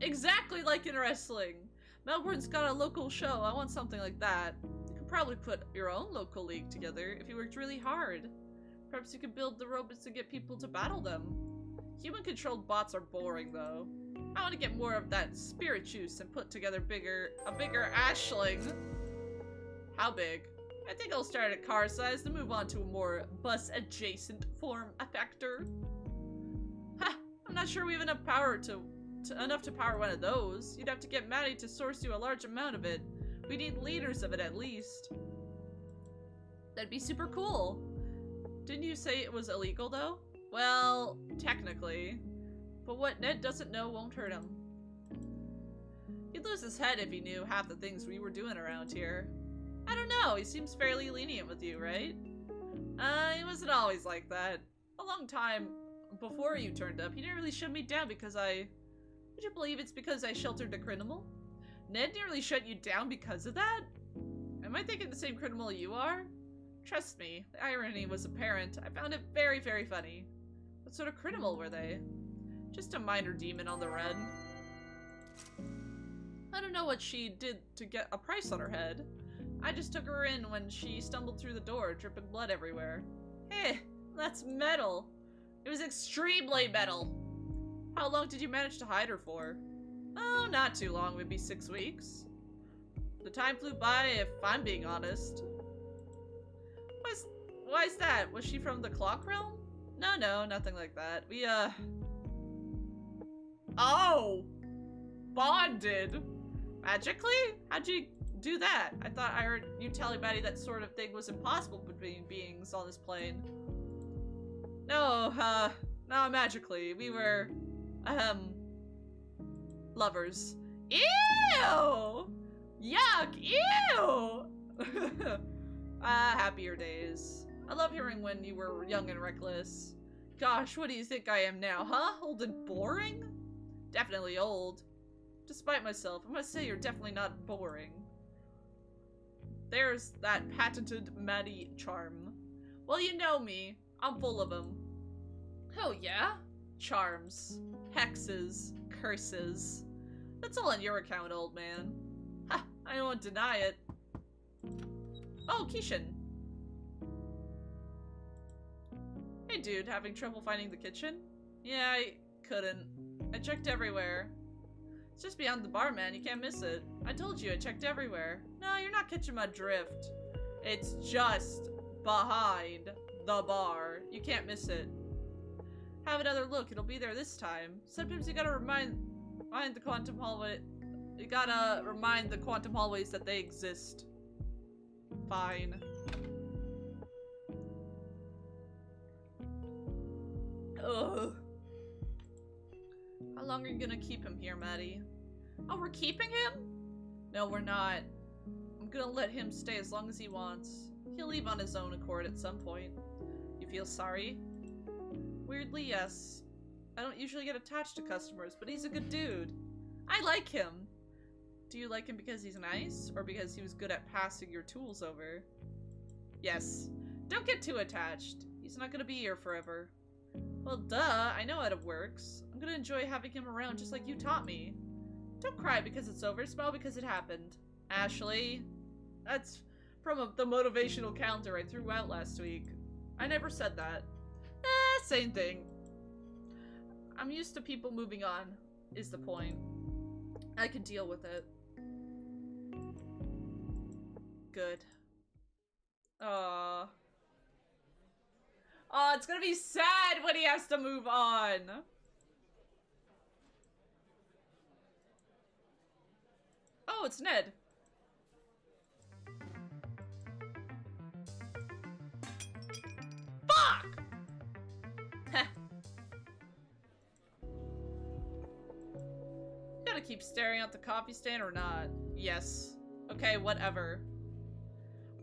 Exactly like in wrestling! Melbourne's got a local show. I want something like that. You could probably put your own local league together if you worked really hard. Perhaps you could build the robots to get people to battle them. Human-controlled bots are boring, though. I want to get more of that spirit juice and put together a bigger Ashling. How big? I think I'll start at car size, then move on to a more bus-adjacent form factor. Ha! I'm not sure we have enough power enough to power one of those. You'd have to get Maddie to source you a large amount of it. We need liters of it at least. That'd be super cool. Didn't you say it was illegal though? Well, technically. But what Ned doesn't know won't hurt him. He'd lose his head if he knew half the things we were doing around here. I don't know, he seems fairly lenient with you, right? He wasn't always like that. A long time before you turned up, he didn't really shut me down because would you believe it's because I sheltered a criminal? Ned nearly shut you down because of that? Am I thinking the same criminal you are? Trust me, the irony was apparent. I found it very, very funny. What sort of criminal were they? Just a minor demon on the run. I don't know what she did to get a price on her head. I just took her in when she stumbled through the door, dripping blood everywhere. Hey, that's metal. It was extremely metal. How long did you manage to hide her for? Oh, not too long, maybe 6 weeks. The time flew by, if I'm being honest. Why is that? Was she from the clock realm? No, nothing like that. We, Oh! Bonded! Magically? How'd you do that? I thought I heard you telling Maddie that sort of thing was impossible between beings on this plane. No, not magically. We were, Lovers. Ew! Yuck! Ew! Happier days. I love hearing when you were young and reckless. Gosh, what do you think I am now, huh? Old and boring? Definitely old. Despite myself, I must say you're definitely not boring. There's that patented Maddie charm. Well, you know me. I'm full of them. Oh yeah? Charms. Hexes. Curses. That's all on your account, old man. Ha! I won't deny it. Oh, Keishan. Hey dude, having trouble finding the kitchen? Yeah, I couldn't. I checked everywhere. It's just beyond the bar, man. You can't miss it. I told you, I checked everywhere. No, you're not catching my drift. It's just behind the bar. You can't miss it. Have another look. It'll be there this time. Sometimes you gotta remind the quantum hallway. You gotta remind the quantum hallways that they exist. Fine. Ugh. How long are you gonna keep him here, Maddie? Oh, we're keeping him? No, we're not. I'm gonna let him stay as long as he wants. He'll leave on his own accord at some point. You feel sorry? Weirdly, yes. I don't usually get attached to customers, but he's a good dude. I like him. Do you like him because he's nice, or because he was good at passing your tools over? Yes. Don't get too attached. He's not gonna be here forever. Well, duh, I know how it works. I'm gonna enjoy having him around just like you taught me. Don't cry because it's over, smile because it happened. Ashley. That's from the motivational counter I threw out last week. I never said that. Same thing. I'm used to people moving on, is the point. I can deal with it. Good. Aww. Oh, it's gonna be sad when he has to move on. Oh, it's Ned. Fuck! Gotta keep staring at the coffee stand or not? Yes. Okay, whatever.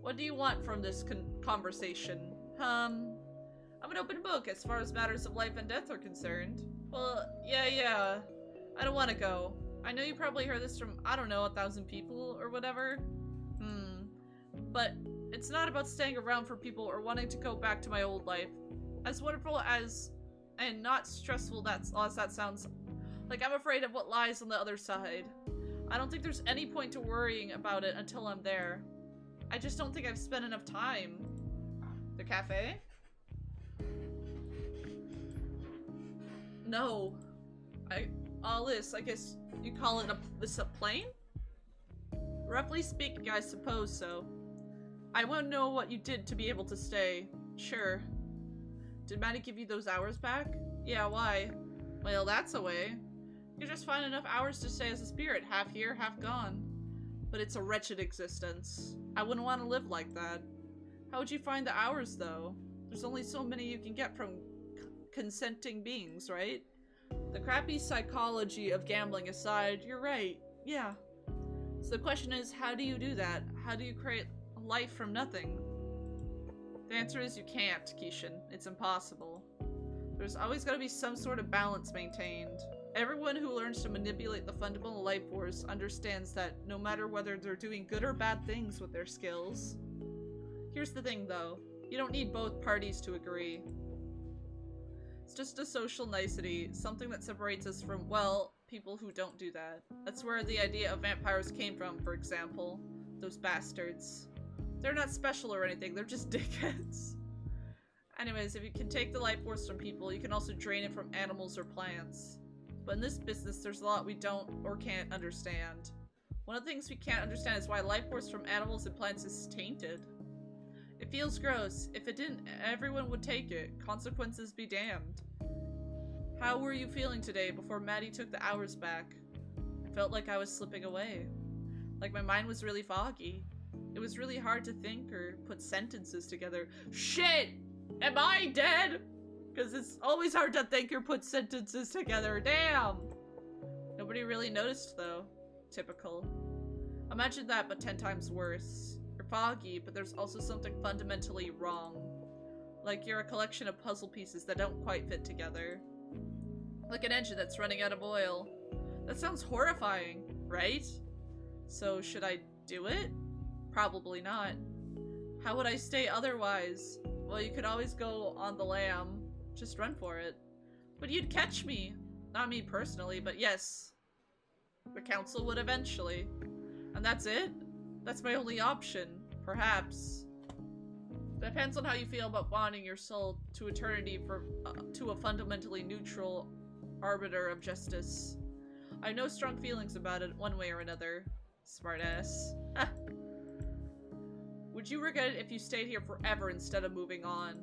What do you want from this conversation? I'm an open book as far as matters of life and death are concerned. Well, yeah. I don't want to go. I know you probably heard this from, I don't know, 1,000 people or whatever. But it's not about staying around for people or wanting to go back to my old life. As wonderful as, and not stressful as that sounds, like I'm afraid of what lies on the other side. I don't think there's any point to worrying about it until I'm there. I just don't think I've spent enough time. The cafe? No. Alice, I guess you call it a plane? Roughly speaking, I suppose so. I won't know what you did to be able to stay. Sure. Did Maddie give you those hours back? Yeah, why? Well, that's a way. You just find enough hours to stay as a spirit, half here, half gone. But it's a wretched existence. I wouldn't want to live like that. How would you find the hours, though? There's only so many you can get from consenting beings, right? The crappy psychology of gambling aside, you're right. Yeah. So the question is, how do you do that? How do you create a life from nothing? The answer is you can't, Keishan. It's impossible. There's always got to be some sort of balance maintained. Everyone who learns to manipulate the fundamental life force understands that no matter whether they're doing good or bad things with their skills. Here's the thing, though. You don't need both parties to agree. It's just a social nicety, something that separates us from, well, people who don't do that. That's where the idea of vampires came from, for example. Those bastards. They're not special or anything, they're just dickheads. Anyways, if you can take the life force from people, you can also drain it from animals or plants. But in this business, there's a lot we don't or can't understand. One of the things we can't understand is why life force from animals and plants is tainted. It feels gross. If it didn't, everyone would take it. Consequences be damned. How were you feeling today before Maddie took the hours back? I felt like I was slipping away. Like my mind was really foggy. It was really hard to think or put sentences together. Shit! Am I dead? Because it's always hard to think or put sentences together. Damn! Nobody really noticed, though. Typical. Imagine that, but 10 times worse. You're foggy, but there's also something fundamentally wrong. Like you're a collection of puzzle pieces that don't quite fit together. Like an engine that's running out of oil. That sounds horrifying, right? So should I do it? Probably not. How would I stay otherwise? Well, you could always go on the lam. Just run for it. But you'd catch me. Not me personally, but yes. The council would eventually. And that's it? That's my only option. Perhaps. Depends on how you feel about bonding your soul to eternity to a fundamentally neutral arbiter of justice. I have no strong feelings about it one way or another. Smartass. Would you regret it if you stayed here forever instead of moving on?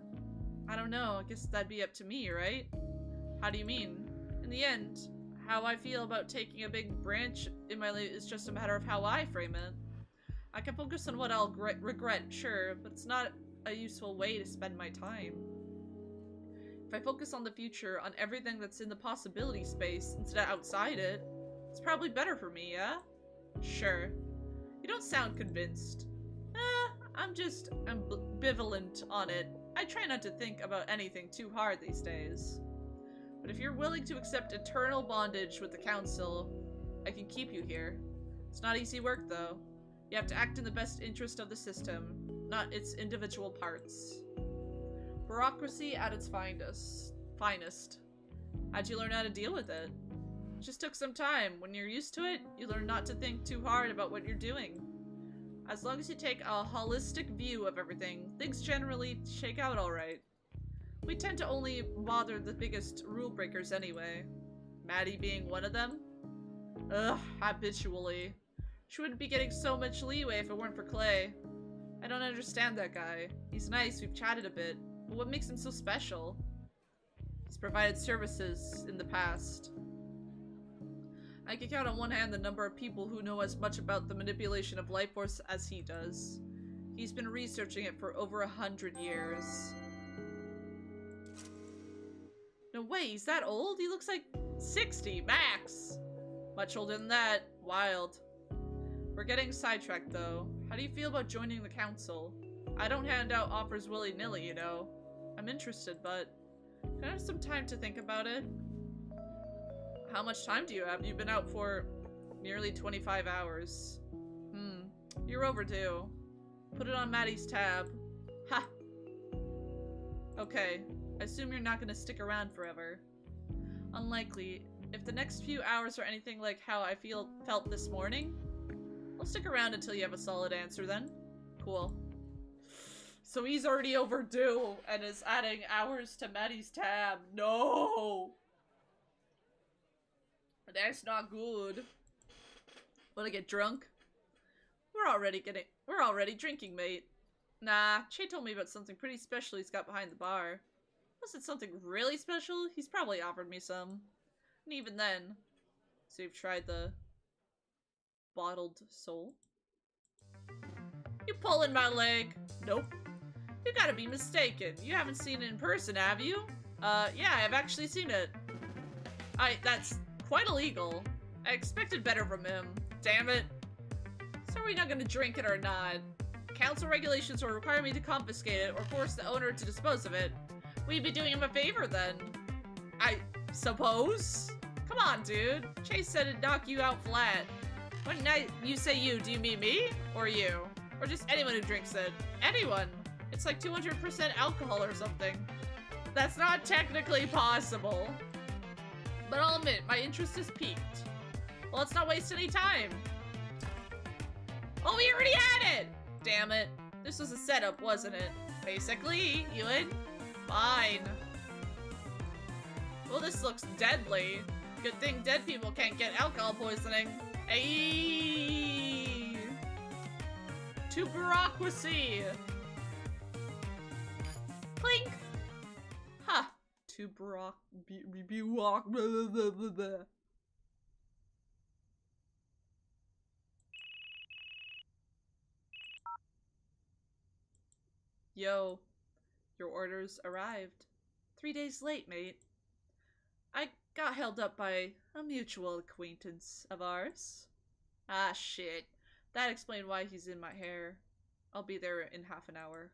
I don't know. I guess that'd be up to me, right? How do you mean? In the end, how I feel about taking a big branch in my life is just a matter of how I frame it. I can focus on what I'll regret, sure, but it's not a useful way to spend my time. If I focus on the future, on everything that's in the possibility space instead of outside it, it's probably better for me, yeah? Sure. You don't sound convinced. I'm just ambivalent on it. I try not to think about anything too hard these days. But if you're willing to accept eternal bondage with the council, I can keep you here. It's not easy work, though. You have to act in the best interest of the system, not its individual parts. Bureaucracy at its finest. How'd you learn how to deal with it? It just took some time. When you're used to it, you learn not to think too hard about what you're doing. As long as you take a holistic view of everything, things generally shake out alright. We tend to only bother the biggest rule breakers anyway. Maddie being one of them? Ugh, habitually. She wouldn't be getting so much leeway if it weren't for Clay. I don't understand that guy. He's nice, we've chatted a bit, but what makes him so special? He's provided services in the past. I can count on one hand the number of people who know as much about the manipulation of life force as he does. He's been researching it for over 100 years. No way, he's that old? He looks like 60, max! Much older than that. Wild. We're getting sidetracked, though. How do you feel about joining the council? I don't hand out offers willy-nilly, you know. I'm interested, but can I have some time to think about it? How much time do you have? You've been out for nearly 25 hours. You're overdue. Put it on Maddie's tab. Ha! Okay. I assume you're not gonna stick around forever. Unlikely. If the next few hours are anything like how I felt this morning, I'll stick around until you have a solid answer then. Cool. So he's already overdue and is adding hours to Maddie's tab. No! That's not good. Wanna get drunk? We're already drinking, mate. Nah, Che told me about something pretty special he's got behind the bar. Was it something really special? He's probably offered me some. And even then. So you've tried the bottled soul? You pulling my leg? Nope. You gotta be mistaken. You haven't seen it in person, have you? Yeah, I've actually seen it. That's quite illegal. I expected better from him. Damn it. So are we not gonna drink it or not? Council regulations will require me to confiscate it or force the owner to dispose of it. We'd be doing him a favor then. I suppose? Come on, dude. Chase said it'd knock you out flat. When you say you, do you mean me? Or you? Or just anyone who drinks it? Anyone. It's like 200% alcohol or something. That's not technically possible. But I'll admit, my interest is piqued. Well, let's not waste any time. Oh, we already had it! Damn it. This was a setup, wasn't it? Basically, Ewan. Fine. Well, this looks deadly. Good thing dead people can't get alcohol poisoning. Ayy! To bureaucracy! Clink! Ha! To bureaucracy. Yo, your orders arrived. 3 days late, mate. I got held up by a mutual acquaintance of ours. Ah, shit. That explained why he's in my hair. I'll be there in half an hour.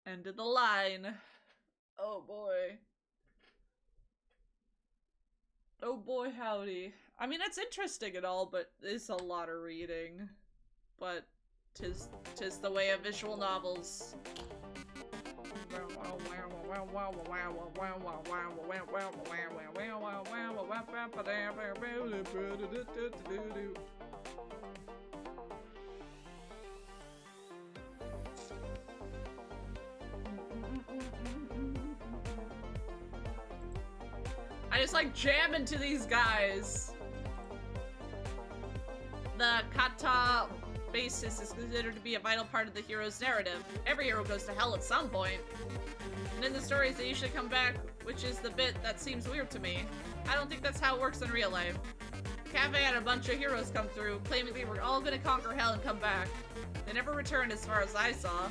End of the line. Oh boy. Oh boy, howdy. I mean, it's interesting and all, but it's a lot of reading. But tis the way of visual novels. I just like jamming to these guys. The kata basis is considered to be a vital part of the hero's narrative. Every hero goes to hell at some point. And in the stories, they usually come back, which is the bit that seems weird to me. I don't think that's how it works in real life. Cafe had a bunch of heroes come through, claiming they were all gonna conquer hell and come back. They never returned as far as I saw.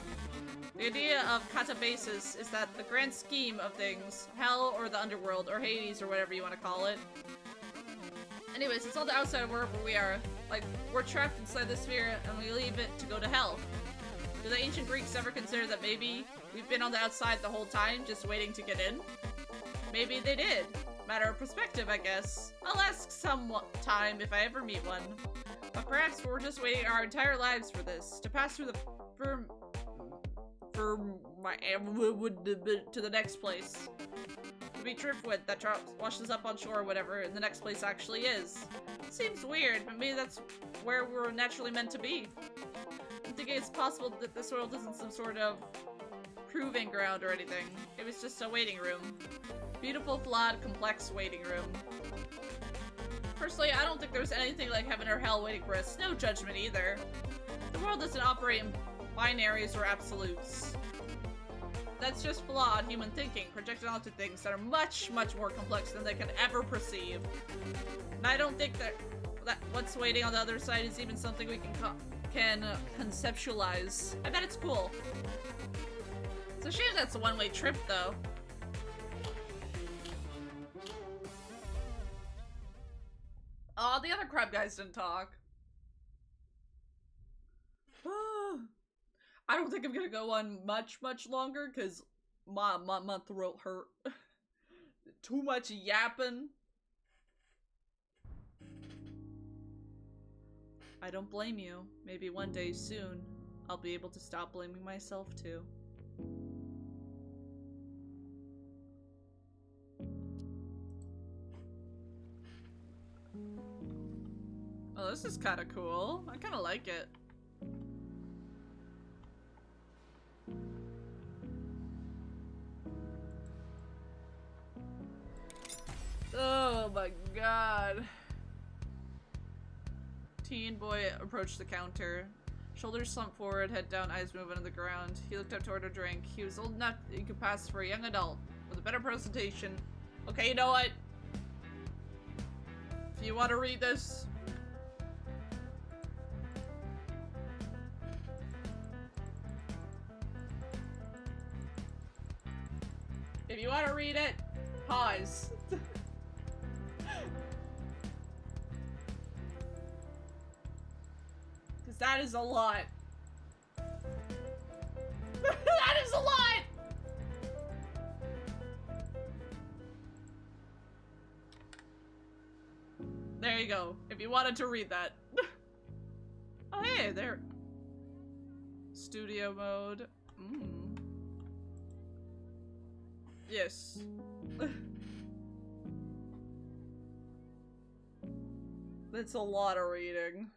The idea of katabasis is that the grand scheme of things, hell or the underworld, or Hades or whatever you want to call it. Anyways, it's all the outside world where we are. Like, we're trapped inside the sphere and we leave it to go to hell. Do the ancient Greeks ever consider that maybe we've been on the outside the whole time, just waiting to get in? Maybe they did. Matter of perspective, I guess. I'll ask some time if I ever meet one. But perhaps we're just waiting our entire lives for this, to pass through the to the next place. To be driftwood that washes up on shore or whatever, and the next place actually is. It seems weird, but maybe that's where we're naturally meant to be. I'm thinking it's possible that this world isn't some sort of proving ground or anything. It was just a waiting room. Beautiful, flawed, complex waiting room. Personally, I don't think there's anything like heaven or hell waiting for us. No judgment either. The world doesn't operate in binaries or absolutes. That's just flawed human thinking, projected onto things that are much, much more complex than they can ever perceive. And I don't think that what's waiting on the other side is even something we can conceptualize. I bet it's cool. It's a shame that's a one-way trip, though. Oh, the other crab guys didn't talk. I don't think I'm gonna go on much longer because my throat hurt. Too much yapping. I don't blame you. Maybe one day soon, I'll be able to stop blaming myself too. Oh, this is kind of cool. I kind of like it. Oh my god. Teen boy approached the counter. Shoulders slumped forward, head down, eyes moving on the ground. He looked up to order a drink. He was old enough that he could pass for a young adult with a better presentation. Okay, you know what? If you want to read this, if you want to read it, pause. Because that is a lot. That is a lot! There you go. If you wanted to read that. Oh, hey, there. Studio mode. Yes. That's a lot of reading.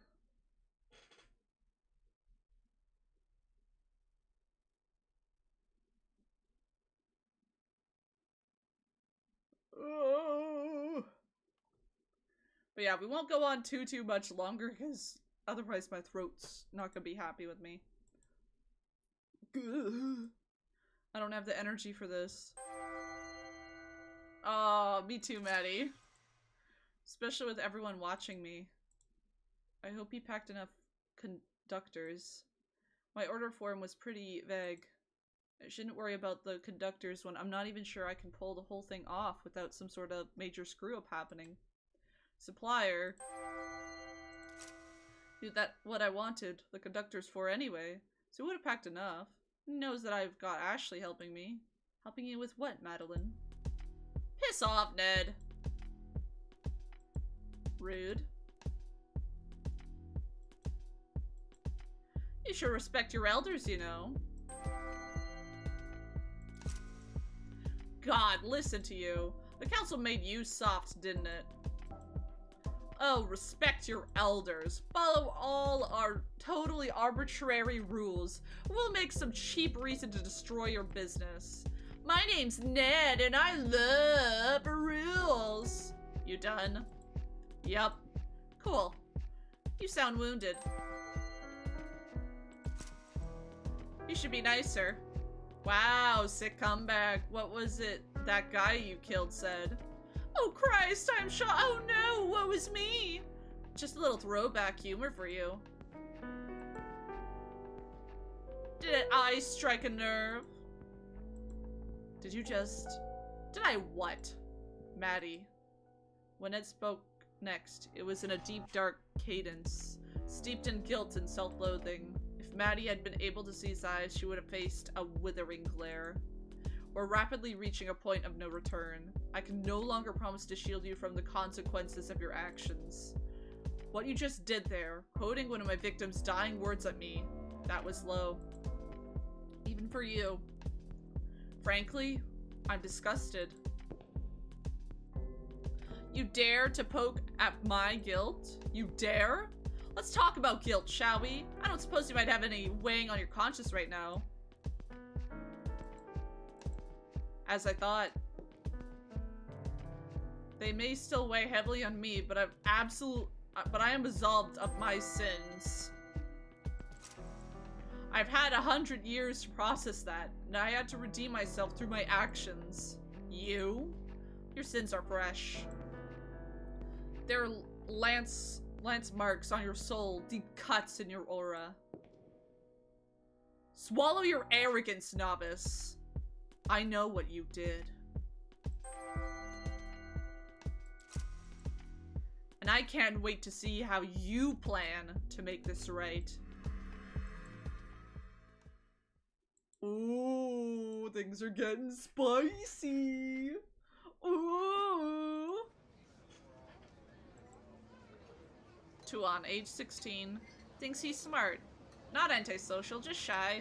Oh. But yeah, we won't go on too much longer because otherwise my throat's not gonna be happy with me. I don't have the energy for this. Oh, me too, Maddie. Especially with everyone watching me. I hope he packed enough conductors. My order form was pretty vague. I shouldn't worry about the conductors when I'm not even sure I can pull the whole thing off without some sort of major screw-up happening. Supplier. Dude, that's what I wanted the conductors for anyway, so he would have packed enough. He knows that I've got Ashley helping me. Helping you with what, Madeline? Piss off, Ned. Rude. You should respect your elders, you know. God, listen to you. The council made you soft, didn't it? Oh, respect your elders. Follow all our totally arbitrary rules. We'll make some cheap reason to destroy your business. My name's Ned, and I love rules. You done? Yep. Cool. You sound wounded. You should be nicer. Wow, sick comeback. What was it that guy you killed said? Oh Christ, I'm shot. Oh no, what was me? Just a little throwback humor for you. Did I strike a nerve? Did I what? Maddie. When Ed spoke next, it was in a deep, dark cadence, steeped in guilt and self-loathing. If Maddie had been able to see his eyes, she would have faced a withering glare. We're rapidly reaching a point of no return. I can no longer promise to shield you from the consequences of your actions. What you just did there, quoting one of my victims' dying words at me, that was low. Even for you. Frankly, I'm disgusted. You dare to poke at my guilt? You dare? Let's talk about guilt, shall we? I don't suppose you might have any weighing on your conscience right now. As I thought. They may still weigh heavily on me, but I am absolved of my sins. I've had 100 years to process that, and I had to redeem myself through my actions. You? Your sins are fresh. There are lance marks on your soul, deep cuts in your aura. Swallow your arrogance, novice. I know what you did. And I can't wait to see how you plan to make this right. Ooh, things are getting spicy. Ooh. Tuan, age 16, thinks he's smart. Not antisocial, just shy.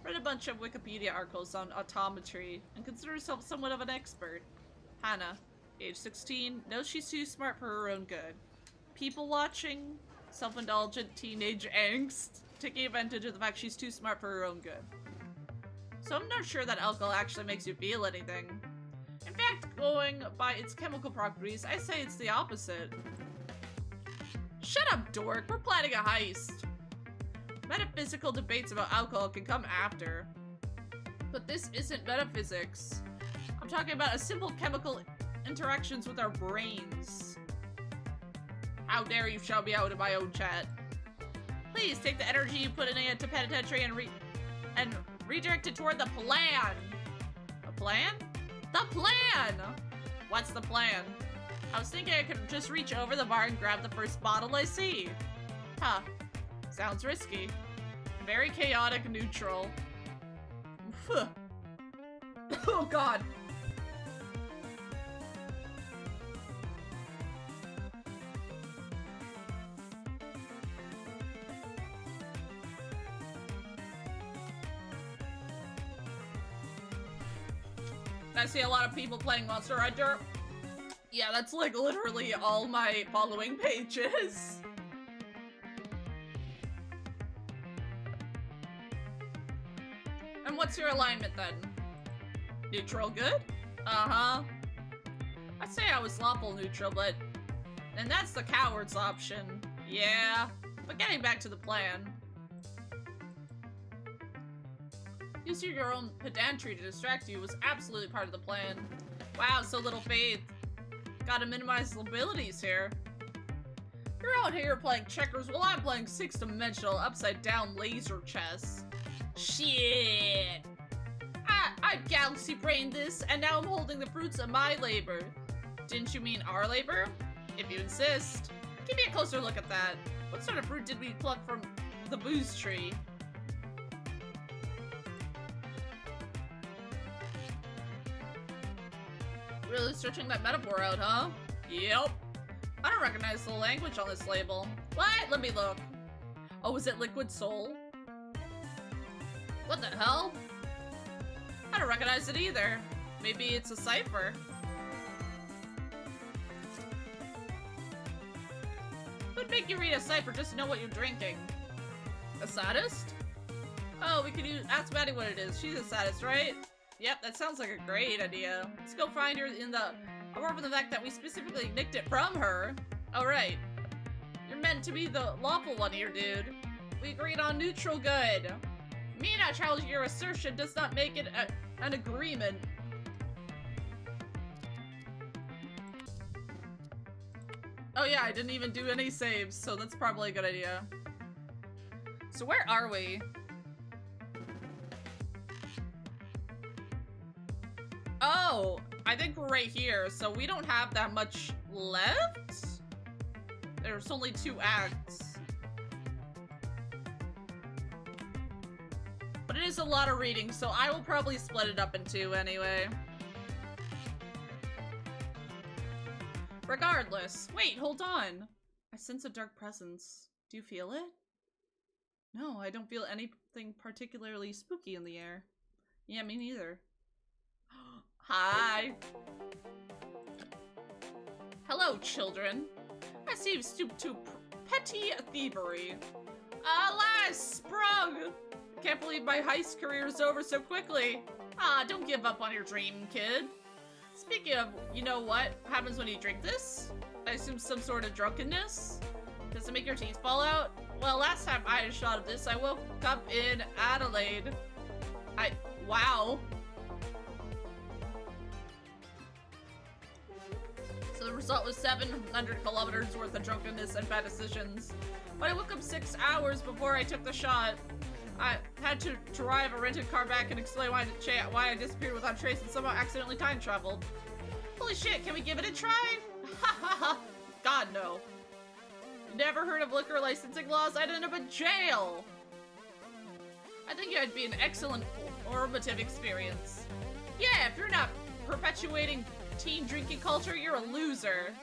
Read a bunch of Wikipedia articles on autometry and considers herself somewhat of an expert. Hannah, age 16, knows she's too smart for her own good. People watching, self-indulgent teenage angst, taking advantage of the fact she's too smart for her own good. So I'm not sure that alcohol actually makes you feel anything. In fact, going by its chemical properties, I say it's the opposite. Shut up, dork. We're planning a heist. Metaphysical debates about alcohol can come after. But this isn't metaphysics. I'm talking about a simple chemical interactions with our brains. How dare you shout me out in my own chat. Please take the energy you put into penitentiary and redirect it toward the plan. The plan? The plan! What's the plan? I was thinking I could just reach over the bar and grab the first bottle I see. Huh. Sounds risky. Very chaotic neutral. Oh god. I see a lot of people playing Monster Hunter. Yeah, that's like literally all my following pages. And what's your alignment then? Neutral good? Uh-huh. I'd say I was lawful neutral, but... And that's the coward's option. Yeah. But getting back to the plan. Using your own pedantry to distract you was absolutely part of the plan. Wow, so little faith. Gotta minimize liabilities here. You're out here playing checkers while I'm playing six-dimensional upside-down laser chess. Shit! I galaxy-brained this, and now I'm holding the fruits of my labor. Didn't you mean our labor? If you insist. Give me a closer look at that. What sort of fruit did we pluck from the booze tree? Really stretching that metaphor out, huh? Yep. I don't recognize the language on this label. What? Let me look. Oh, is it Liquid Soul? What the hell? I don't recognize it either. Maybe it's a cipher. Who'd make you read a cipher just to know what you're drinking? A sadist? Oh, we could ask Maddie what it is. She's a sadist, right? Yep, that sounds like a great idea. Let's go find her in the... apart from the fact that we specifically nicked it from her. Alright. You're meant to be the lawful one here, dude. We agreed on neutral good. Me not challenging your assertion does not make it an agreement. Oh yeah, I didn't even do any saves, so that's probably a good idea. So where are we? Oh, I think we're right here, so we don't have that much left? There's only 2 acts. But it is a lot of reading, so I will probably split it up in 2 anyway. Regardless. Wait, hold on. I sense a dark presence. Do you feel it? No, I don't feel anything particularly spooky in the air. Yeah, me neither. Hi. Hello, children. I see you stoop to petty thievery. Alas, sprung! Can't believe my heist career is over so quickly. Ah, don't give up on your dream, kid. Speaking of, you know what happens when you drink this? I assume some sort of drunkenness? Does it make your teeth fall out? Well, last time I had a shot of this, I woke up in Adelaide. Wow. So the result was 700 kilometers worth of drunkenness and bad decisions. But I woke up 6 hours before I took the shot. I had to drive a rented car back and explain why I disappeared without trace and somehow accidentally time traveled. Holy shit, can we give it a try? Ha ha ha! God, no. Never heard of liquor licensing laws? I'd end up in jail! I think it'd be an excellent formative experience. Yeah, if you're not perpetuating teen drinking culture, you're a loser.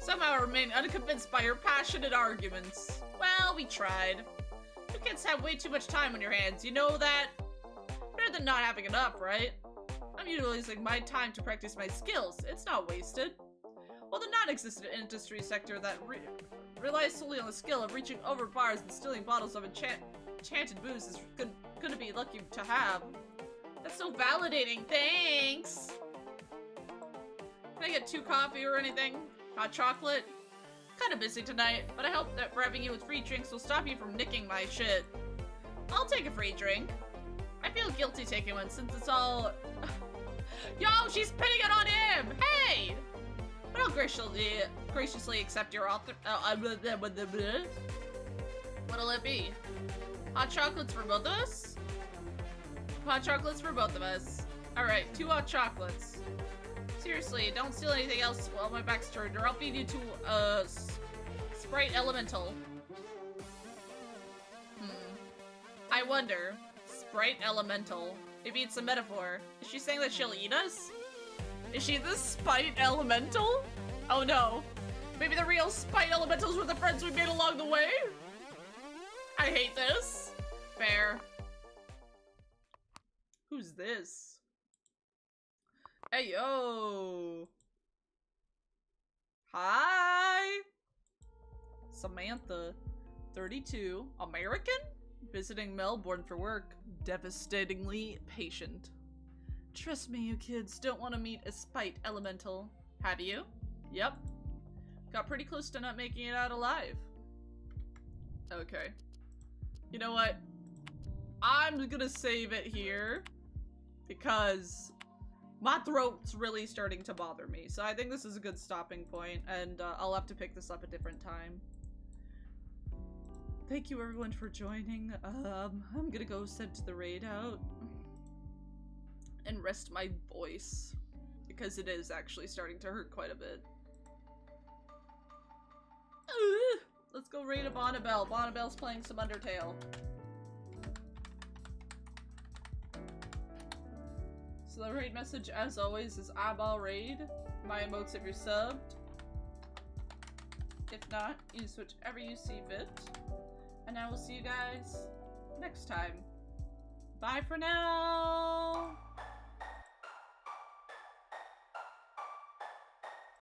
Somehow I remain unconvinced by your passionate arguments. Well, we tried. You kids have way too much time on your hands, you know that? Better than not having enough, right? I'm utilizing my time to practice my skills. It's not wasted. Well, the non-existent industry sector that relies solely on the skill of reaching over bars and stealing bottles of enchanted booze is gonna be lucky to have. That's so validating, thanks! Can I get 2 coffee or anything? Hot chocolate? Kinda busy tonight, but I hope that bribing you with free drinks will stop you from nicking my shit. I'll take a free drink. I feel guilty taking one since it's all... Yo, she's pinning it on him! Hey! But I'll graciously accept your author... What'll it be? Hot chocolates for both of us? Hot chocolates for both of us. Alright, 2 hot chocolates. Seriously, don't steal anything else while my back's turned, or I'll feed you to, Sprite Elemental. I wonder. Sprite Elemental. Maybe it's a metaphor. Is she saying that she'll eat us? Is she the Spite Elemental? Oh no. Maybe the real Spite Elementals were the friends we made along the way? I hate this. Fair. Who's this? Hey, yo! Hi! Samantha, 32, American? Visiting Melbourne for work, devastatingly patient. Trust me, you kids don't want to meet a Spite Elemental. Have you? Yep. Got pretty close to not making it out alive. Okay. You know what? I'm gonna save it here because My throat's really starting to bother me, so I think this is a good stopping point, and I'll have to pick this up a different time. Thank you everyone for joining. I'm gonna go send the raid out and rest my voice, because it is actually starting to hurt quite a bit. Let's go raid a Bonnabelle. Bonnabelle's playing some Undertale. So the raid message, as always, is eyeball raid. My emotes if you're subbed. If not, use whichever you see fit. And I will see you guys next time. Bye for now!